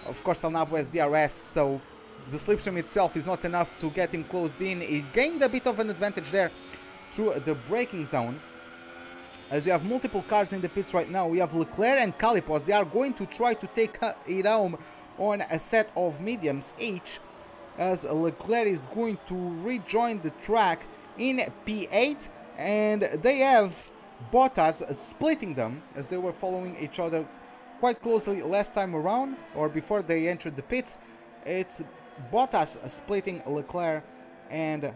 Of course, Elnaba has DRS, so the slipstream itself is not enough to get him closed in. He gained a bit of an advantage there through the braking zone. As we have multiple cars in the pits right now, we have Leclerc and Calipos. They are going to try to take it home on a set of mediums each, as Leclerc is going to rejoin the track in P8, and they have Bottas splitting them as they were following each other quite closely last time around, or before they entered the pits. It's Bottas splitting Leclerc and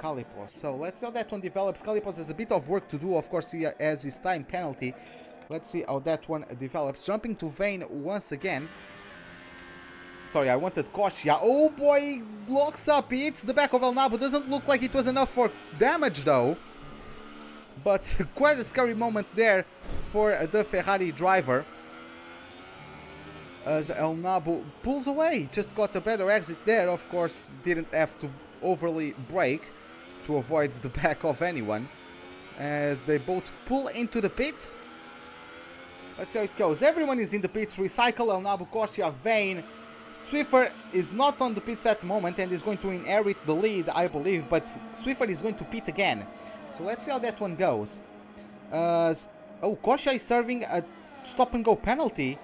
Calipos. So let's see how that one develops. Calipos has a bit of work to do. Of course, he has his time penalty. Let's see how that one develops. Jumping to Vane once again. Sorry, I wanted Kosia. Oh boy, locks up. He hits the back of Elnaba. Doesn't look like it was enough for damage though. But quite a scary moment there for the Ferrari driver. As Elnaba pulls away. Just got a better exit there. Of course, didn't have to overly brake to avoid the back of anyone. As they both pull into the pits. Let's see how it goes. Everyone is in the pits. Recycle, Elnaba, Kosia, Vane. Swiffer is not on the pits at the moment and is going to inherit the lead, I believe, but Swiffer is going to pit again. So let's see how that one goes. Oh, Kosia is serving a stop-and-go penalty.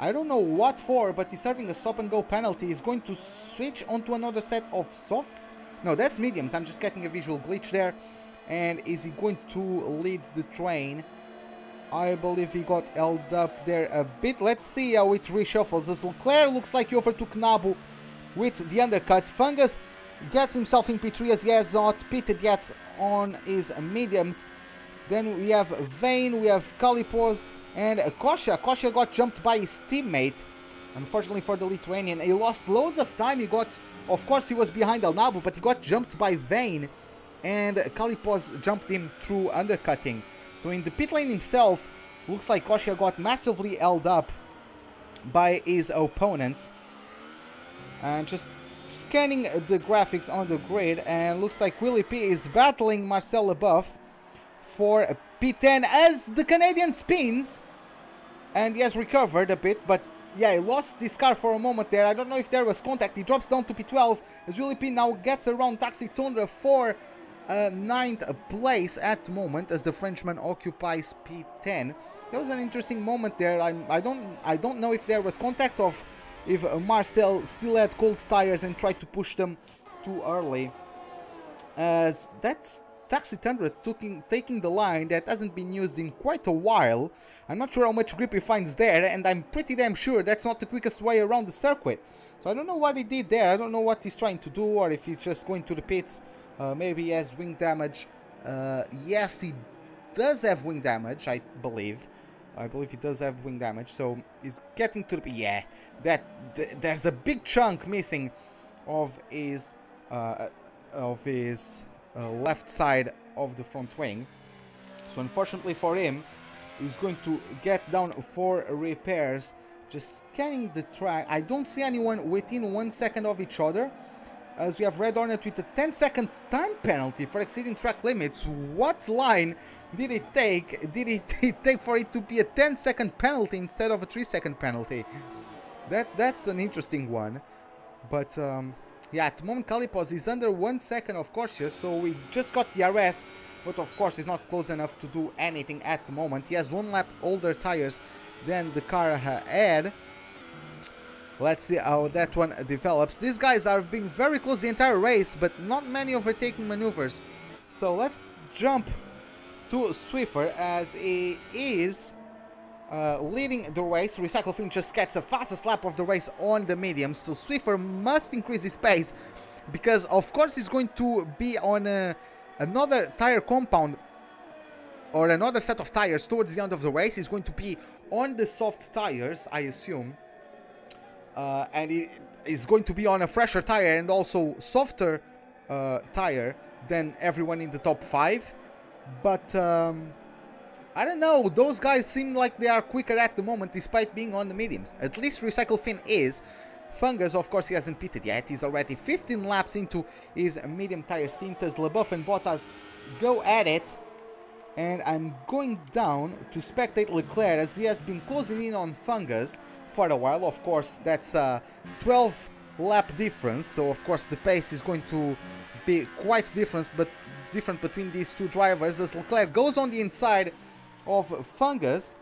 I don't know what for, but he's serving a stop-and-go penalty. He's going to switch onto another set of softs. No, that's mediums. I'm just getting a visual glitch there. And is he going to lead the train? I believe he got held up there a bit. Let's see how it reshuffles. As Leclerc looks like he overtook Nabu with the undercut. Fungus gets himself in P3 as he has not pitted yet on his mediums. Then we have Vane, we have Calipos, and Kosia. Kosia got jumped by his teammate. Unfortunately for the Lithuanian, he lost loads of time. He got, of course, he was behind Elnaba, but he got jumped by Vane, and Calipos jumped him through undercutting. So in the pit lane himself, looks like Kosia got massively held up by his opponents. And just scanning the graphics on the grid, and looks like Willie P is battling Marcel Leboeuf for P10 as the Canadian spins. And he has recovered a bit, but yeah, he lost this car for a moment there. I don't know if there was contact. He drops down to P12 as Willie P now gets around Taxi Tundra for 9th place at the moment as the Frenchman occupies P10. There was an interesting moment there. I don't know if there was contact or if Marcel still had cold tires and tried to push them too early. as that's Taxi Tundra taking the line that hasn't been used in quite a while. I'm not sure how much grip he finds there, and I'm pretty damn sure that's not the quickest way around the circuit. So I don't know what he did there. I don't know what he's trying to do, or if he's just going to the pits. Maybe he has wing damage. Yes, he does have wing damage, I believe. I believe he does have wing damage, so he's getting to the... Yeah, there's a big chunk missing of his left side of the front wing. So unfortunately for him, he's going to get down for repairs. Just scanning the track. I don't see anyone within 1 second of each other, as we have Red Hornet with a 10-second time penalty for exceeding track limits. What line did it take? Did it take for it to be a 10-second penalty instead of a 3-second penalty? That's an interesting one. But yeah, at the moment Calipos is under 1 second of Corsia, so we just got the RS, but of course he's not close enough to do anything at the moment. He has 1 lap older tires than the car ahead. Let's see how that one develops. These guys are being very close the entire race, but not many overtaking maneuvers. So let's jump to Swiffer, as he is leading the race. Recycle Fin just gets the fastest lap of the race on the mediums, so Swiffer must increase his pace, because of course he's going to be on another tire compound, or another set of tires towards the end of the race. He's going to be on the soft tires, I assume. And he is going to be on a fresher tire and also softer tire than everyone in the top 5. But I don't know, those guys seem like they are quicker at the moment despite being on the mediums. At least Recycle Fin is. Fungus, of course, he hasn't pitted yet. He's already 15 laps into his medium tires. Tintas, LeBeuf and Bottas go at it. And I'm going down to spectate Leclerc, as he has been closing in on Fungus for a while. Of course, that's a 12 lap difference, so of course the pace is going to be quite different between these two drivers, as Leclerc goes on the inside of Fungus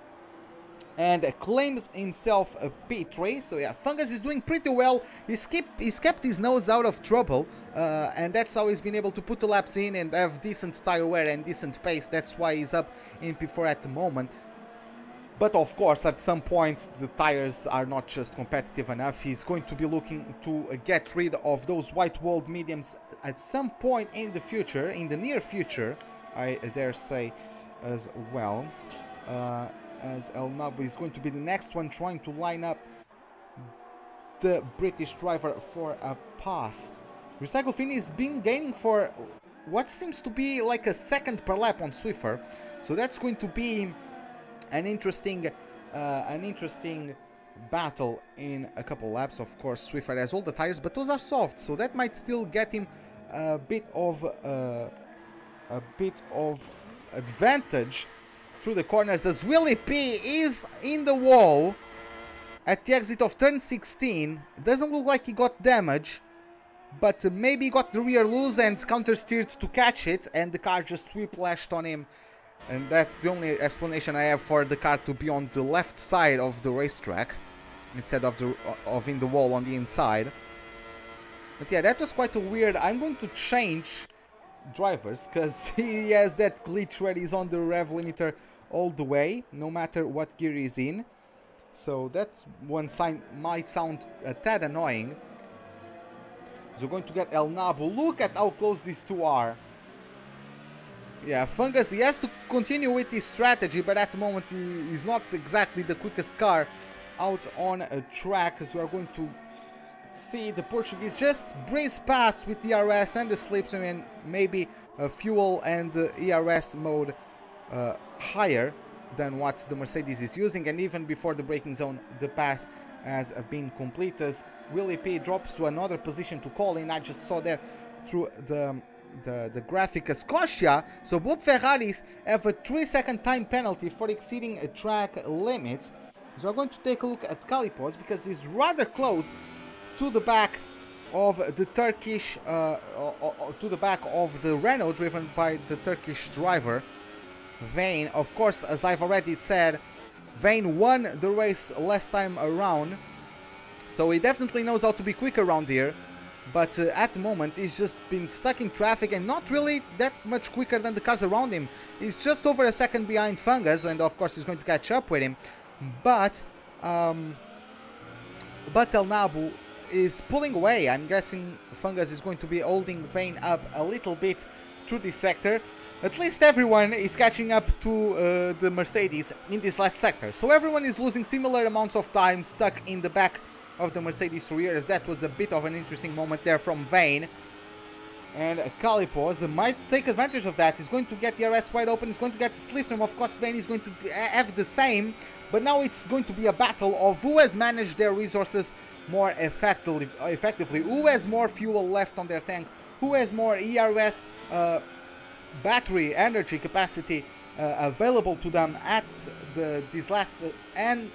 and claims himself a P3. So yeah, Fungus is doing pretty well. He's kept his nose out of trouble, and that's how he's been able to put the laps in and have decent tire wear and decent pace. That's why he's up in P4 at the moment. But of course, at some point, the tires are not just competitive enough. He's going to be looking to get rid of those white-walled mediums at some point in the future, in the near future, I dare say, as well. As El Nabo is going to be the next one trying to line up the British driver for a pass. Recycle Fin is gaining for what seems to be like a second per lap on Swiffer. So that's going to be an interesting battle in a couple laps. Of course, Swiffer has all the tires, but those are soft, so that might still get him a bit of advantage through the corners, as Willie P is in the wall at the exit of turn 16. Doesn't look like he got damage, but maybe he got the rear loose and counter-steered to catch it, and the car just whiplashed on him. And that's the only explanation I have for the car to be on the left side of the racetrack instead of in the wall on the inside. But yeah, that was quite a weird... I'm going to change drivers, because he has that glitch where he's on the rev limiter all the way, no matter what gear he's in. So that one sign might sound a tad annoying. So we're going to get El Nabo. Look at how close these two are. Yeah, Fungus, he has to continue with his strategy, but at the moment he is not exactly the quickest car out on a track, as we are going to see the Portuguese just breeze past with the ERS and the slips, and maybe fuel and ERS mode higher than what the Mercedes is using. And even before the braking zone, the pass has been complete, as Willie P drops to another position to call in. I just saw there through the graphic as Scotia. So both Ferraris have a 3-second time penalty for exceeding track limits. So we're going to take a look at Calipos, because he's rather close to the back of the Turkish, to the back of the Renault driven by the Turkish driver Vane. Of course, as I've already said, Vane won the race last time around, so he definitely knows how to be quick around here. but at the moment he's just been stuck in traffic and not really that much quicker than the cars around him. He's just over a second behind Fungus, and of course he's going to catch up with him, but El Nabu is pulling away. I'm guessing Fungus is going to be holding Vane up a little bit through this sector. At least everyone is catching up to the Mercedes in this last sector. So everyone is losing similar amounts of time stuck in the back of the Mercedes rears. That was a bit of an interesting moment there from Vane. And Calipos might take advantage of that. He's going to get the RS wide open. He's going to get the slipstream. Of course, Vane is going to have the same. But now it's going to be a battle of who has managed their resources more effectively. Who has more fuel left on their tank. Who has more ERS battery energy capacity available to them at these last in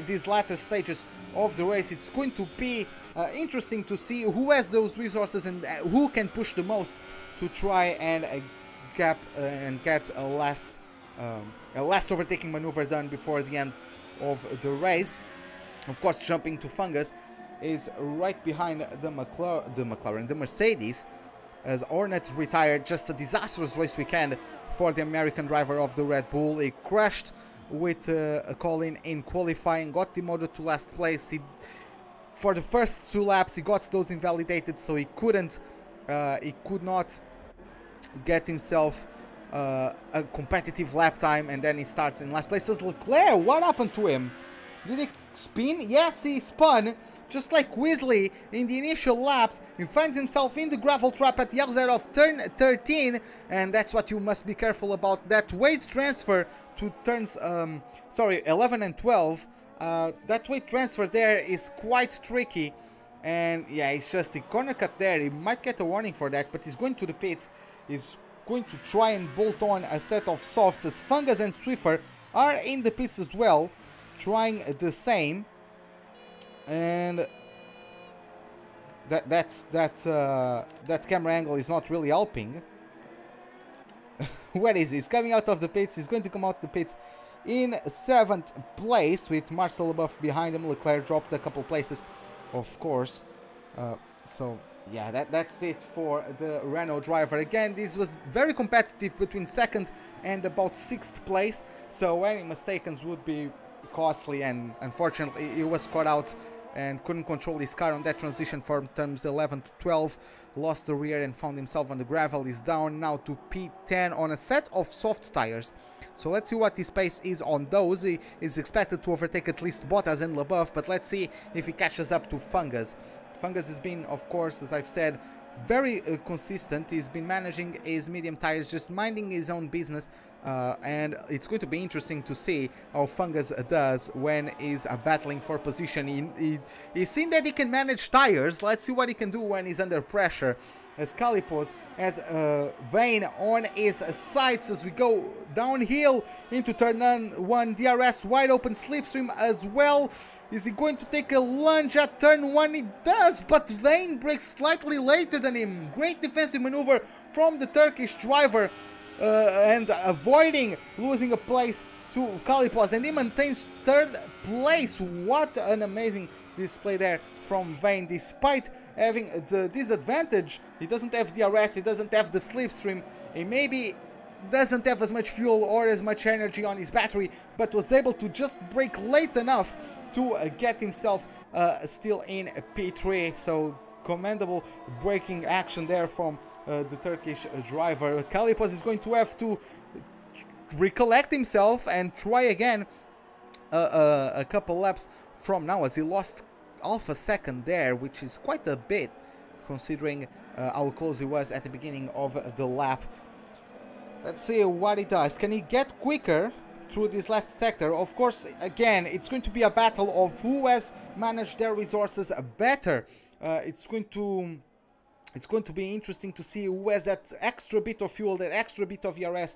these latter stages of the race. It's going to be interesting to see who has those resources and who can push the most to try and get a last overtaking maneuver done before the end of the race. Of course, jumping to Fungus is right behind the Mercedes, as Hornet retired. Just a disastrous race weekend for the American driver of the Red Bull. He crashed with Colin in qualifying, got demoted to last place. For the first 2 laps he got those invalidated, so he could not get himself a competitive lap time, and then he starts in last place. As Leclerc, what happened to him? Did he spin? Yes, he spun, just like Weasley in the initial laps. He finds himself in the gravel trap at the outside of turn 13, and that's what you must be careful about. That weight transfer to turns 11 and 12. That weight transfer there is quite tricky, and yeah, it's just a corner cut there. He might get a warning for that, but he's going to the pits. He's going to try and bolt on a set of softs, as Fungus and Swiffer are in the pits as well, trying the same. And that camera angle is not really helping. Where is he? He's coming out of the pits. He's going to come out the pits in 7th place with Marcel above behind him. Leclerc dropped a couple places, of course. So yeah, that's it for the Renault driver. Again, this was very competitive between 2nd and about 6th place, so any mistakes would be costly, and unfortunately he was caught out and couldn't control his car on that transition from turns 11 to 12. Lost the rear and found himself on the gravel. He's down now to P10 on a set of soft tires. So let's see what his pace is on those. He is expected to overtake at least Bottas and LaBeouf, but let's see if he catches up to Fungus. Fungus has been, of course, as I've said, very consistent. He's been managing his medium tires, just minding his own business, and it's going to be interesting to see how Fungus does when he's battling for position. He's seen that he can manage tires. Let's see what he can do when he's under pressure. As Calipos has Vane on his sights as we go downhill into turn 1. DRS wide open, slipstream as well. Is he going to take a lunge at turn 1? He does, but Vane brakes slightly later than him. Great defensive maneuver from the Turkish driver, and avoiding losing a place to Calipos, and he maintains 3rd place. What an amazing display there from Vane, despite having the disadvantage. He doesn't have DRS, he doesn't have the slipstream, he maybe doesn't have as much fuel or as much energy on his battery, but was able to just brake late enough to get himself still in P3. So commendable braking action there from the Turkish driver. Calipos is going to have to recollect himself and try again a couple laps from now, as he lost half a second there, which is quite a bit considering how close he was at the beginning of the lap. Let's see what he does. Can he get quicker through this last sector? Of course, again, it's going to be a battle of who has managed their resources better. It's going to be interesting to see who has that extra bit of fuel, that extra bit of ERS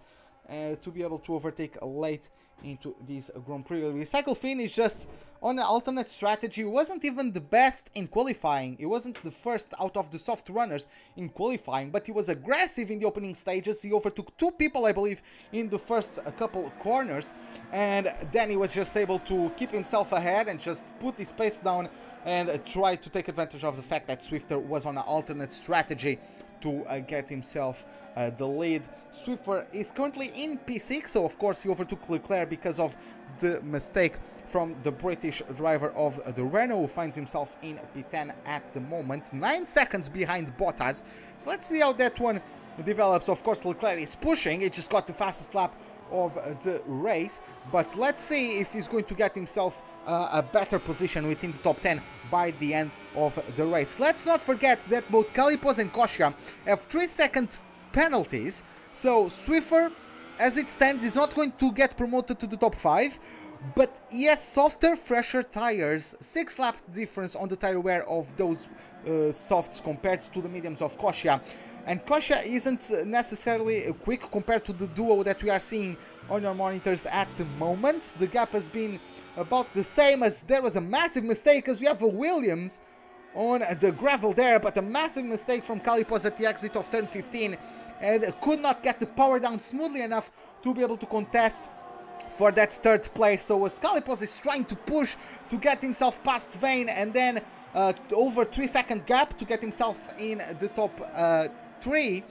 to be able to overtake late into this Grand Prix. Recycle finish just on an alternate strategy. He wasn't even the best in qualifying. He wasn't the first out of the soft runners in qualifying, but he was aggressive in the opening stages. He overtook 2 people, I believe, in the first couple corners, and then he was just able to keep himself ahead and just put his pace down and tried to take advantage of the fact that Swifter was on an alternate strategy to get himself the lead. Swifter is currently in P6, so of course he overtook Leclerc because of the mistake from the British driver of the Renault, who finds himself in P10 at the moment, 9 seconds behind Bottas. So let's see how that one develops. Of course Leclerc is pushing, he just got the fastest lap of the race, but let's see if he's going to get himself a better position within the top 10 by the end of the race. Let's not forget that both Calipos and Grosjean have 3-second penalties, so Swifter, as it stands, is not going to get promoted to the top 5, but he has softer, fresher tires, 6 lap difference on the tire wear of those softs compared to the mediums of Grosjean. And Grosjean isn't necessarily quick compared to the duo that we are seeing on your monitors at the moment. The gap has been about the same, as there was a massive mistake, as we have a Williams on the gravel there, but a massive mistake from Calipos at the exit of turn 15, and could not get the power down smoothly enough to be able to contest for that third place. So as Calipos is trying to push to get himself past Vane, and then over 3-second gap to get himself in the top 3,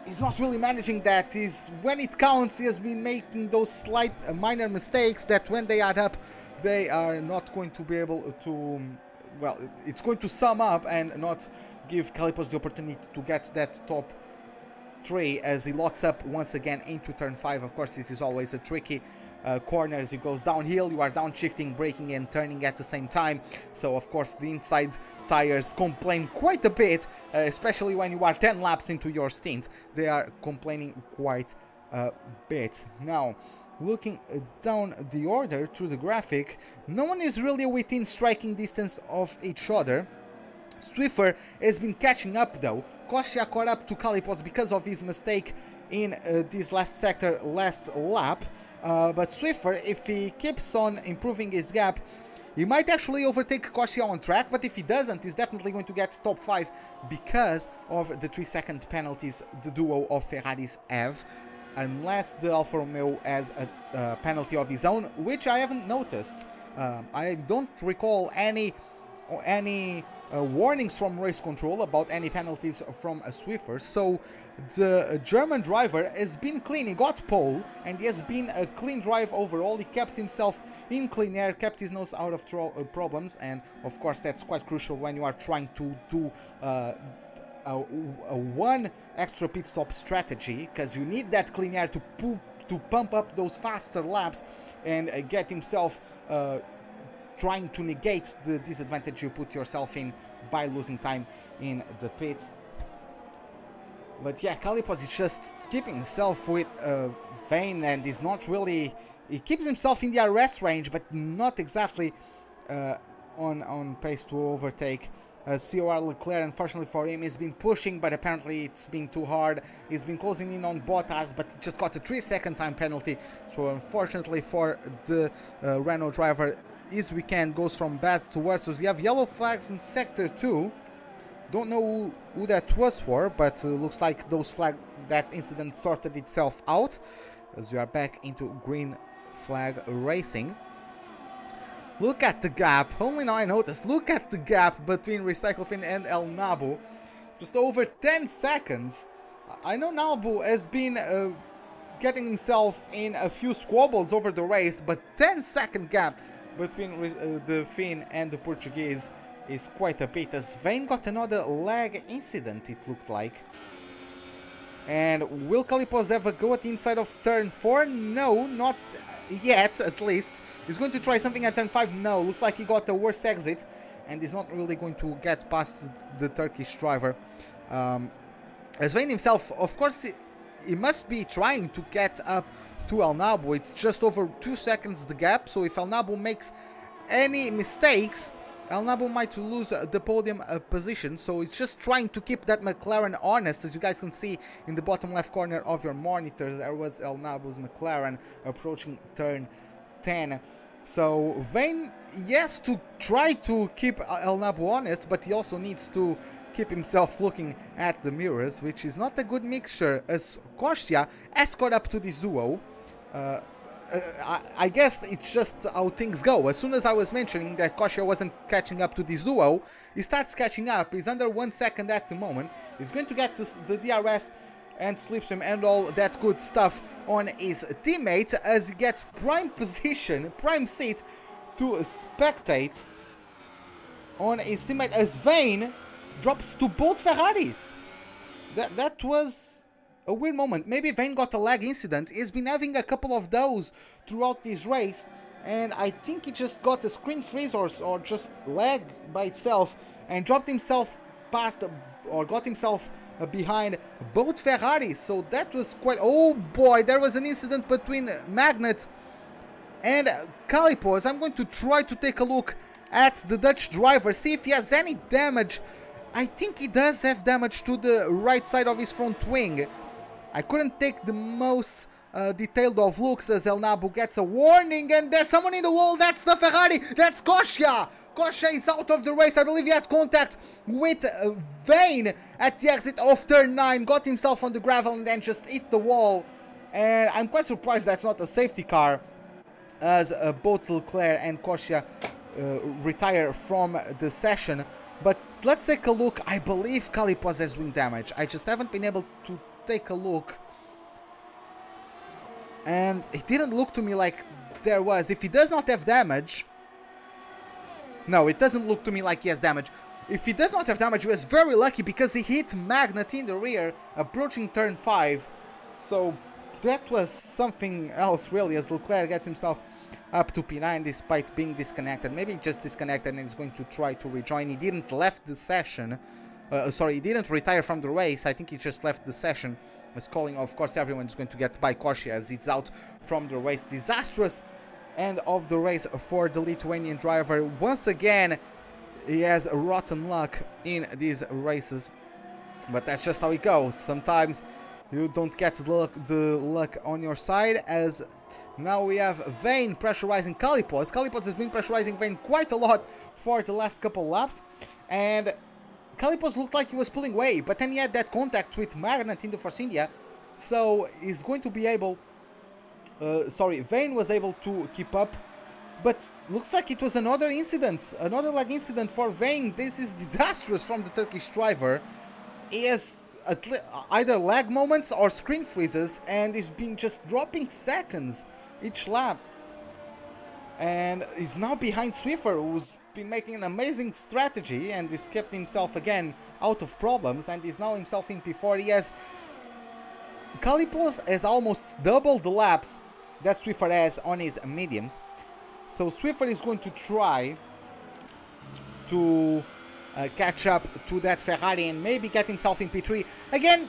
he's not really managing that. When it counts, he has been making those slight minor mistakes that when they add up, they are not going to be able to, well, it's going to sum up and not give Calipos the opportunity to get that top 3 as he locks up once again into turn 5. Of course, this is always a tricky corner as he goes downhill. You are downshifting, braking and turning at the same time, so of course the inside tires complain quite a bit, especially when you are 10 laps into your stint. They are complaining quite a bit. Now, looking down the order through the graphic, no one is really within striking distance of each other. Swifter has been catching up though. Grosjean caught up to Calipos because of his mistake in this last sector, last lap. But Swifter, if he keeps on improving his gap, he might actually overtake Grosjean on track, but if he doesn't, he's definitely going to get top 5 because of the 3-second penalties the duo of Ferraris have, unless the Alfa Romeo has a penalty of his own, which I haven't noticed. I don't recall any warnings from race control about any penalties from a Swifter, so the German driver has been clean. He got pole and he has been a clean drive overall. He kept himself in clean air, kept his nose out of problems, and of course that's quite crucial when you are trying to do a one extra pit stop strategy, because you need that clean air to pump up those faster laps and get himself trying to negate the disadvantage you put yourself in by losing time in the pits. But yeah, Calipos is just keeping himself with Vane, and is not really, he keeps himself in the RS range, but not exactly on pace to overtake COR Leclerc. Unfortunately for him, he's been pushing, but apparently it's been too hard. He's been closing in on Bottas, but just got a 3-second time penalty. So unfortunately for the Renault driver, his weekend goes from bad to worse. So we have yellow flags in sector 2. Don't know who that was for, but looks like that incident sorted itself out, as we are back into green flag racing. Look at the gap. Only now I noticed. Look at the gap between Recyclefin and El Nabu. Just over 10 seconds. I know Nabu has been getting himself in a few squabbles over the race, but 10-second gap between the Finn and the Portuguese is quite a bit, as Vane got another lag incident, it looked like. And will Calipos ever go at the inside of turn 4? No, not yet, at least. He's going to try something at turn 5. No, looks like he got a worse exit, and he's not really going to get past the Turkish driver. As Vane himself, of course, he must be trying to get up to El Nabu. It's just over 2 seconds the gap, so if El Nabu makes any mistakes, El Nabu might lose the podium position. So it's just trying to keep that McLaren honest. As you guys can see in the bottom left corner of your monitors, there was El Nabu's McLaren approaching turn 10. So Vane, yes, to try to keep El Nabu honest, but he also needs to keep himself looking at the mirrors, which is not a good mixture, as Grosjean has caught up to this duo. I guess it's just how things go. As soon as I was mentioning that Grosjean wasn't catching up to this duo, he starts catching up. He's under 1 second at the moment. He's going to get the DRS and slipstream and all that good stuff on his teammate as he gets prime position, prime seat to spectate on his teammate as Vane drops to both Ferraris. That was a weird moment. Maybe Vane got a lag incident. He's been having a couple of those throughout this race, and I think he just got a screen freeze or just lag by itself and dropped himself past or got himself behind both Ferraris. So that was quite... Oh boy, there was an incident between Magnet and Calipos. I'm going to try to take a look at the Dutch driver, see if he has any damage. I think he does have damage to the right side of his front wing. I couldn't take the most detailed of looks as El Nabu gets a warning, and there's someone in the wall. That's the Ferrari. That's Grosjean. Grosjean is out of the race. I believe he had contact with Vane at the exit of turn 9. Got himself on the gravel and then just hit the wall. And I'm quite surprised that's not a safety car, as both Leclerc and Grosjean retire from the session. But let's take a look. I believe Calipos has wing damage. I just haven't been able to take a look. And it didn't look to me like there was. If he does not have damage... No, it doesn't look to me like he has damage. If he does not have damage, he was very lucky because he hit Magnet in the rear, approaching turn 5. So that was something else really, as Leclerc gets himself up to P9 despite being disconnected. Maybe just disconnected and he's going to try to rejoin. He didn't left the session. Sorry, he didn't retire from the race. I think he just left the session. As calling, of course, everyone is going to get by Grosjean as he's out from the race. Disastrous end of the race for the Lithuanian driver. Once again, he has rotten luck in these races. But that's just how it goes. Sometimes you don't get the luck on your side, as now we have Vane pressurizing Calipos. Calipos has been pressurizing Vane quite a lot for the last couple laps, and Calipos looked like he was pulling away, but then he had that contact with Magnet in the Force India, so he's going to be able... Vane was able to keep up, but looks like it was another incident, another lag incident for Vane. This is disastrous from the Turkish driver. He has either lag moments or screen freezes, and he's been just dropping seconds each lap. And he's now behind Swiffer, who's been making an amazing strategy and has kept himself again out of problems, and is now himself in P4. He has... Calipos has almost doubled the laps that Swiffer has on his mediums. So Swiffer is going to try to catch up to that Ferrari and maybe get himself in P3. Again,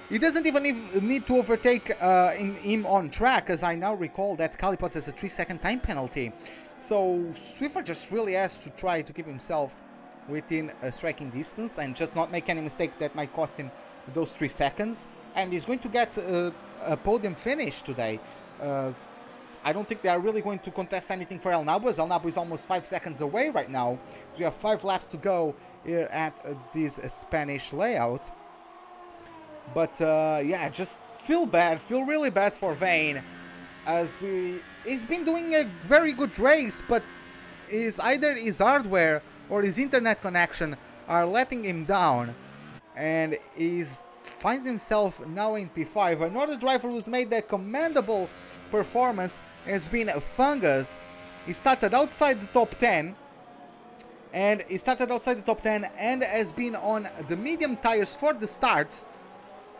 he doesn't even need to overtake him on track, as I now recall that Calipos has a 3-second time penalty. So Swiffer just really has to try to keep himself within a striking distance and just not make any mistake that might cost him those 3 seconds. And he's going to get a podium finish today. I don't think they are really going to contest anything for El Nabu, as El Nabu is almost 5 seconds away right now. So we have 5 laps to go here at this Spanish layout. But yeah, just feel really bad for Vane, as he's been doing a very good race, but either his hardware or his internet connection are letting him down, and he's finds himself now in P5. Another driver who's made a commendable performance has been Fungus. He started outside the top 10 and has been on the medium tires for the start,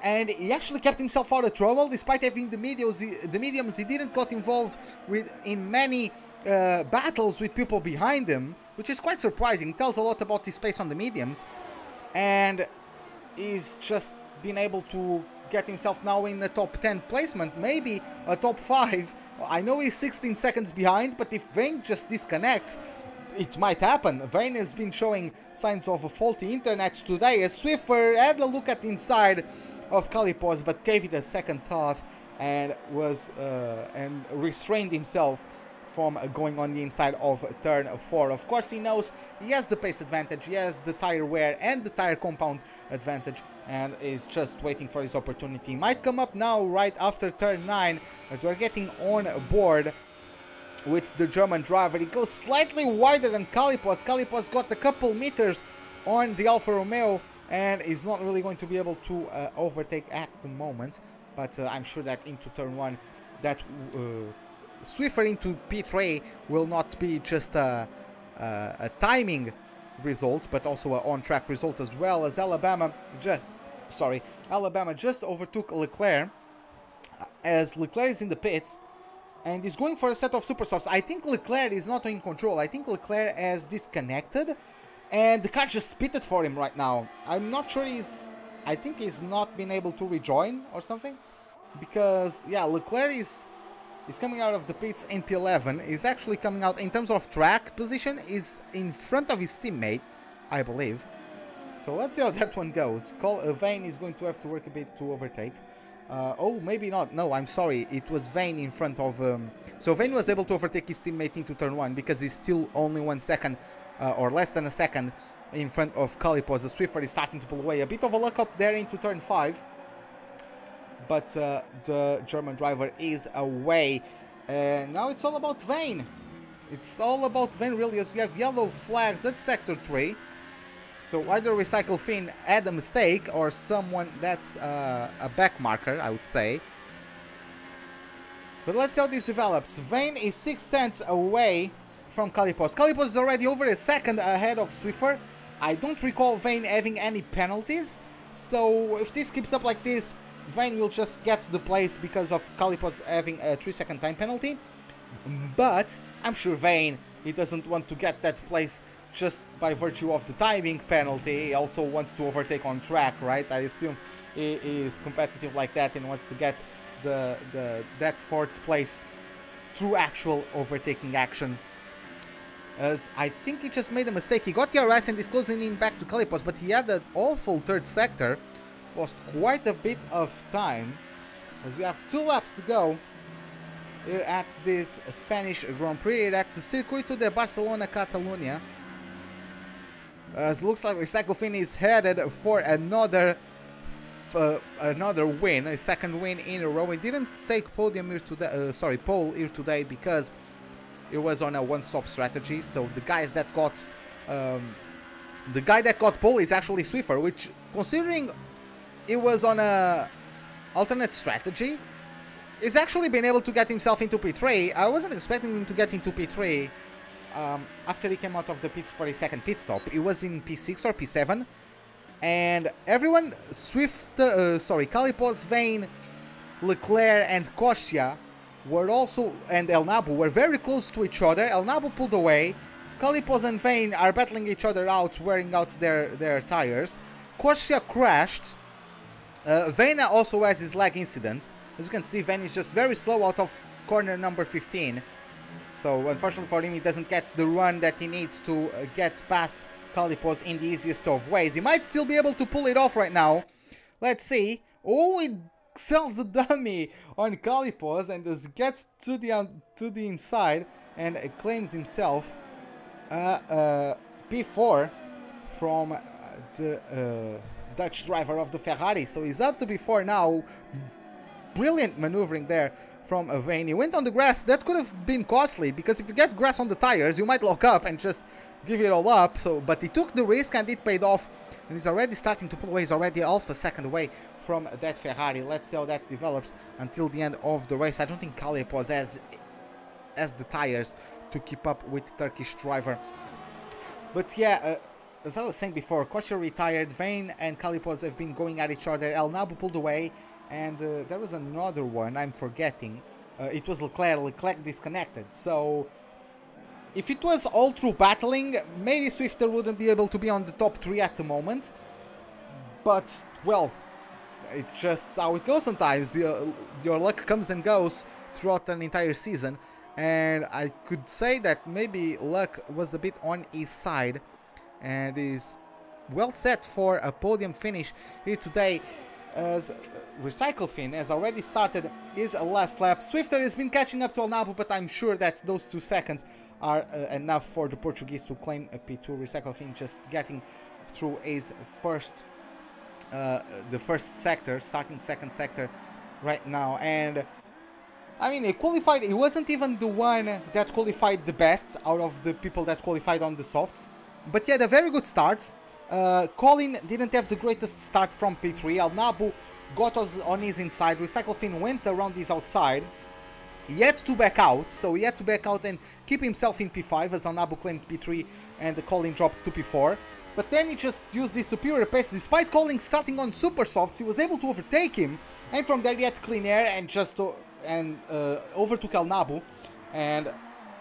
and he actually kept himself out of trouble despite having the mediums. He didn't got involved in many battles with people behind him, which is quite surprising. It tells a lot about his pace on the mediums, and he's just been able to get himself now in the top 10 placement, maybe a top 5. I know he's 16 seconds behind, but if Vane just disconnects, it might happen. Vane has been showing signs of a faulty internet today, as Swiffer had a look at the inside of Calipos, but gave it a second thought and was and restrained himself from going on the inside of turn 4. Of course, he knows he has the pace advantage, he has the tire wear and the tire compound advantage, and is just waiting for his opportunity. Might come up now right after turn 9 as we're getting on board with the German driver. He goes slightly wider than Calipos. Calipos got a couple meters on the Alfa Romeo and is not really going to be able to overtake at the moment. But I'm sure that into turn 1 that Swiffer into P3 will not be just a timing result, but also an on-track result, as well as Alabama just overtook Leclerc as Leclerc is in the pits and is going for a set of super softs. I think Leclerc is not in control. I think Leclerc has disconnected and the car just pitted for him right now. I'm not sure I think he's not been able to rejoin or something, because yeah, Leclerc is coming out of the pits in P11. He's actually coming out in terms of track position, is in front of his teammate, I believe. So let's see how that one goes. Vane is going to have to work a bit to overtake. Oh, maybe not. No, I'm sorry. It was Vane in front of... So Vane was able to overtake his teammate into turn 1 because he's still only 1 second or less than a second in front of Calipos. The Swiffer is starting to pull away. A bit of a luck up there into turn 5. But the German driver is away. Now it's all about Vane. It's all about Vane, really, as we have yellow flags at Sector 3. So either Recycle Fin had a mistake, or someone that's a back marker, I would say. But let's see how this develops. Vane is 6 tenths away from Calipos. Calipos is already over a second ahead of Swiffer. I don't recall Vane having any penalties. So if this keeps up like this, Vane will just get the place because of Calipos having a 3-second time penalty. But I'm sure Vane, he doesn't want to get that place just by virtue of the timing penalty. He also wants to overtake on track, right? I assume he is competitive like that and wants to get that 4th place through actual overtaking action. As I think he just made a mistake. He got the RS and is closing in back to Calipos, but he had that awful 3rd sector. Lost quite a bit of time, as we have 2 laps to go here at this Spanish Grand Prix at the Circuito de Barcelona, Catalunya. As looks like Recycle Fin is headed for another win, a 2nd win in a row. He didn't take podium here today, pole here today, because it was on a one-stop strategy. So the guy that got pole is actually Swiffer, which, considering it was on a alternate strategy, he's actually been able to get himself into P3. I wasn't expecting him to get into P3 after he came out of the pits for a 2nd pit stop. It was in P6 or P7, and everyone, Calipos, Vane, Leclerc and Kosia were also, and El Nabu, were very close to each other. El Nabu pulled away. Calipos and Vane are battling each other out, wearing out their tires. Kosia crashed. Vane also has his lag incidents. As you can see, Vane is just very slow out of corner number 15. So unfortunately for him, he doesn't get the run that he needs to get past Calipos in the easiest of ways. He might still be able to pull it off right now. Let's see. Oh, he sells the dummy on Calipos and just gets to the inside and claims himself P4 from the Dutch driver of the Ferrari. So he's up to P4 now. Brilliant maneuvering there from Vane. He went on the grass. That could have been costly, because if you get grass on the tires, you might lock up and just give it all up. But he took the risk and it paid off. And he's already starting to pull away. He's already half a second away from that Ferrari. Let's see how that develops until the end of the race. I don't think Calipos has the tires to keep up with Turkish driver. But yeah, as I was saying before, Kosia retired. Vane and Calipos have been going at each other. El Nabu pulled away. And there was another one I'm forgetting. It was Leclerc. Leclerc disconnected. So if it was all through battling, maybe Swifter wouldn't be able to be on the top 3 at the moment. But, well, it's just how it goes sometimes. Your luck comes and goes throughout an entire season. And I could say that maybe luck was a bit on his side. And is well set for a podium finish here today. as Recycle Fin has already started his last lap. Swifter has been catching up to Alnabo, but I'm sure that those 2 seconds are enough for the Portuguese to claim a P2. Recycle Fin just getting through his first, the first sector, starting second sector right now. And I mean, he qualified, he wasn't even the one that qualified the best out of the people that qualified on the softs, but he had a very good start. Colin didn't have the greatest start from P3. Alnabo got us on his inside. Recycle Fin went around his outside. He had to back out, so he had to back out and keep himself in P5 as Alnabo claimed P3 and Colin dropped to P4. But then he just used this superior pace. Despite Colin starting on super softs, he was able to overtake him, and from there he had clean air and just overtook Alnabo. And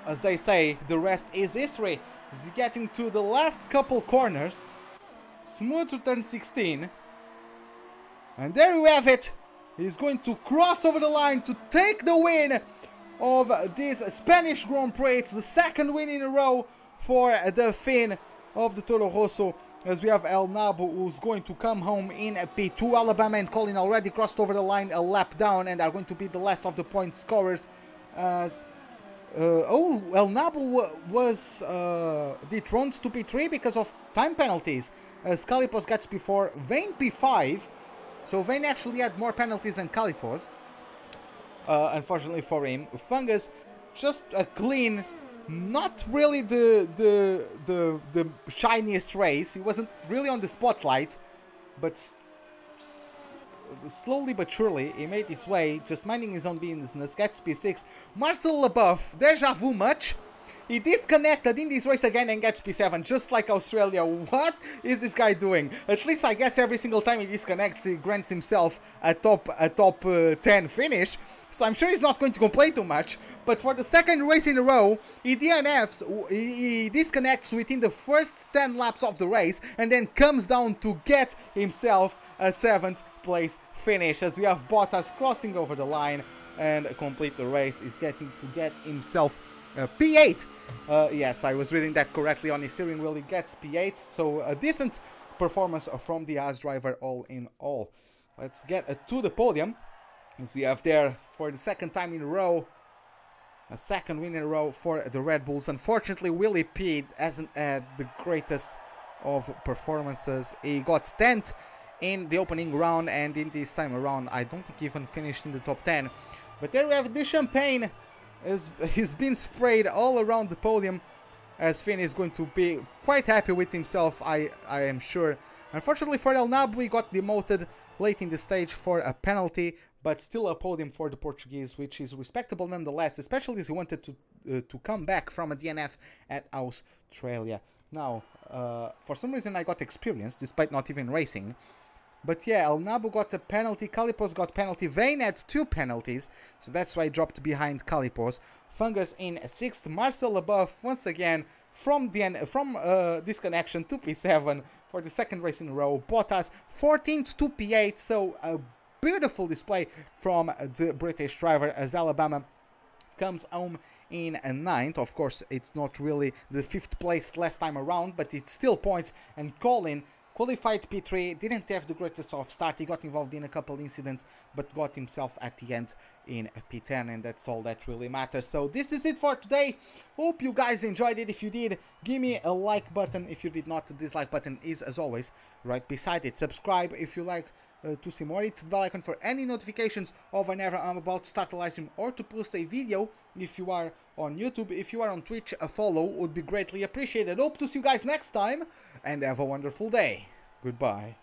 as they say, the rest is history. He's getting to the last couple corners. Smooth to turn 16. And there you have it. He's going to cross over the line to take the win of this Spanish Grand Prix. It's the second win in a row for the Finn of the Toro Rosso, as we have Alnabo who's going to come home in P2. Alabama and Colin already crossed over the line a lap down and are going to be the last of the point scorers, as Alnabo was dethroned to P3 because of time penalties, as Calipos gets P4, Vane P5, so Vane actually had more penalties than Calipos, unfortunately for him. Fungus, just a clean, not really the shiniest race. He wasn't really on the spotlight, but slowly but surely he made his way, just minding his own business. Gets P6. Marcel Leboeuf, deja vu much? He disconnected in this race again and gets P7, just like Australia. What is this guy doing? At least I guess every single time he disconnects, he grants himself a top 10 finish. So I'm sure he's not going to complain too much. But for the second race in a row, he DNFs, he disconnects within the first 10 laps of the race, and then comes down to get himself a 7th place finish, as we have Bottas crossing over the line and complete the race. Is getting to get himself P8. Yes, I was reading that correctly on his steering wheel. He gets P8, so a decent performance from the Haas driver all in all. Let's get to the podium. As we have there for the second time in a row, a second win in a row for the Red Bulls. Unfortunately, Willie P hasn't had the greatest of performances. He got 10th in the opening round, and in this time around, I don't think he even finished in the top 10. But there we have the champagne. He's been sprayed all around the podium, as Finn is going to be quite happy with himself, I am sure. Unfortunately for Alnabo, he got demoted late in the stage for a penalty, but still a podium for the Portuguese, which is respectable nonetheless, especially as he wanted to come back from a DNF at Australia. Now, for some reason I got experience, despite not even racing. But yeah, Alnabo got a penalty, Calipos got penalty, Vane had 2 penalties, so that's why he dropped behind Calipos. Fungus in 6th, Marcel Leboeuf once again from disconnection to P7 for the second race in a row. Bottas 14th to P8, so a beautiful display from the British driver, as Alabama comes home in 9th. Of course, it's not really the 5th place last time around, but it's still points. And Colin qualified P3, didn't have the greatest of start. He got involved in a couple incidents, but got himself at the end in P10, and that's all that really matters. So this is it for today. Hope you guys enjoyed it. If you did, give me a like button. If you did not, the dislike button is, as always, right beside it. Subscribe if you like to see more. Hit the bell icon for any notifications of whenever I'm about to start a live stream or to post a video. If you are on YouTube, if you are on Twitch, a follow would be greatly appreciated. Hope to see you guys next time, and have a wonderful day. Goodbye.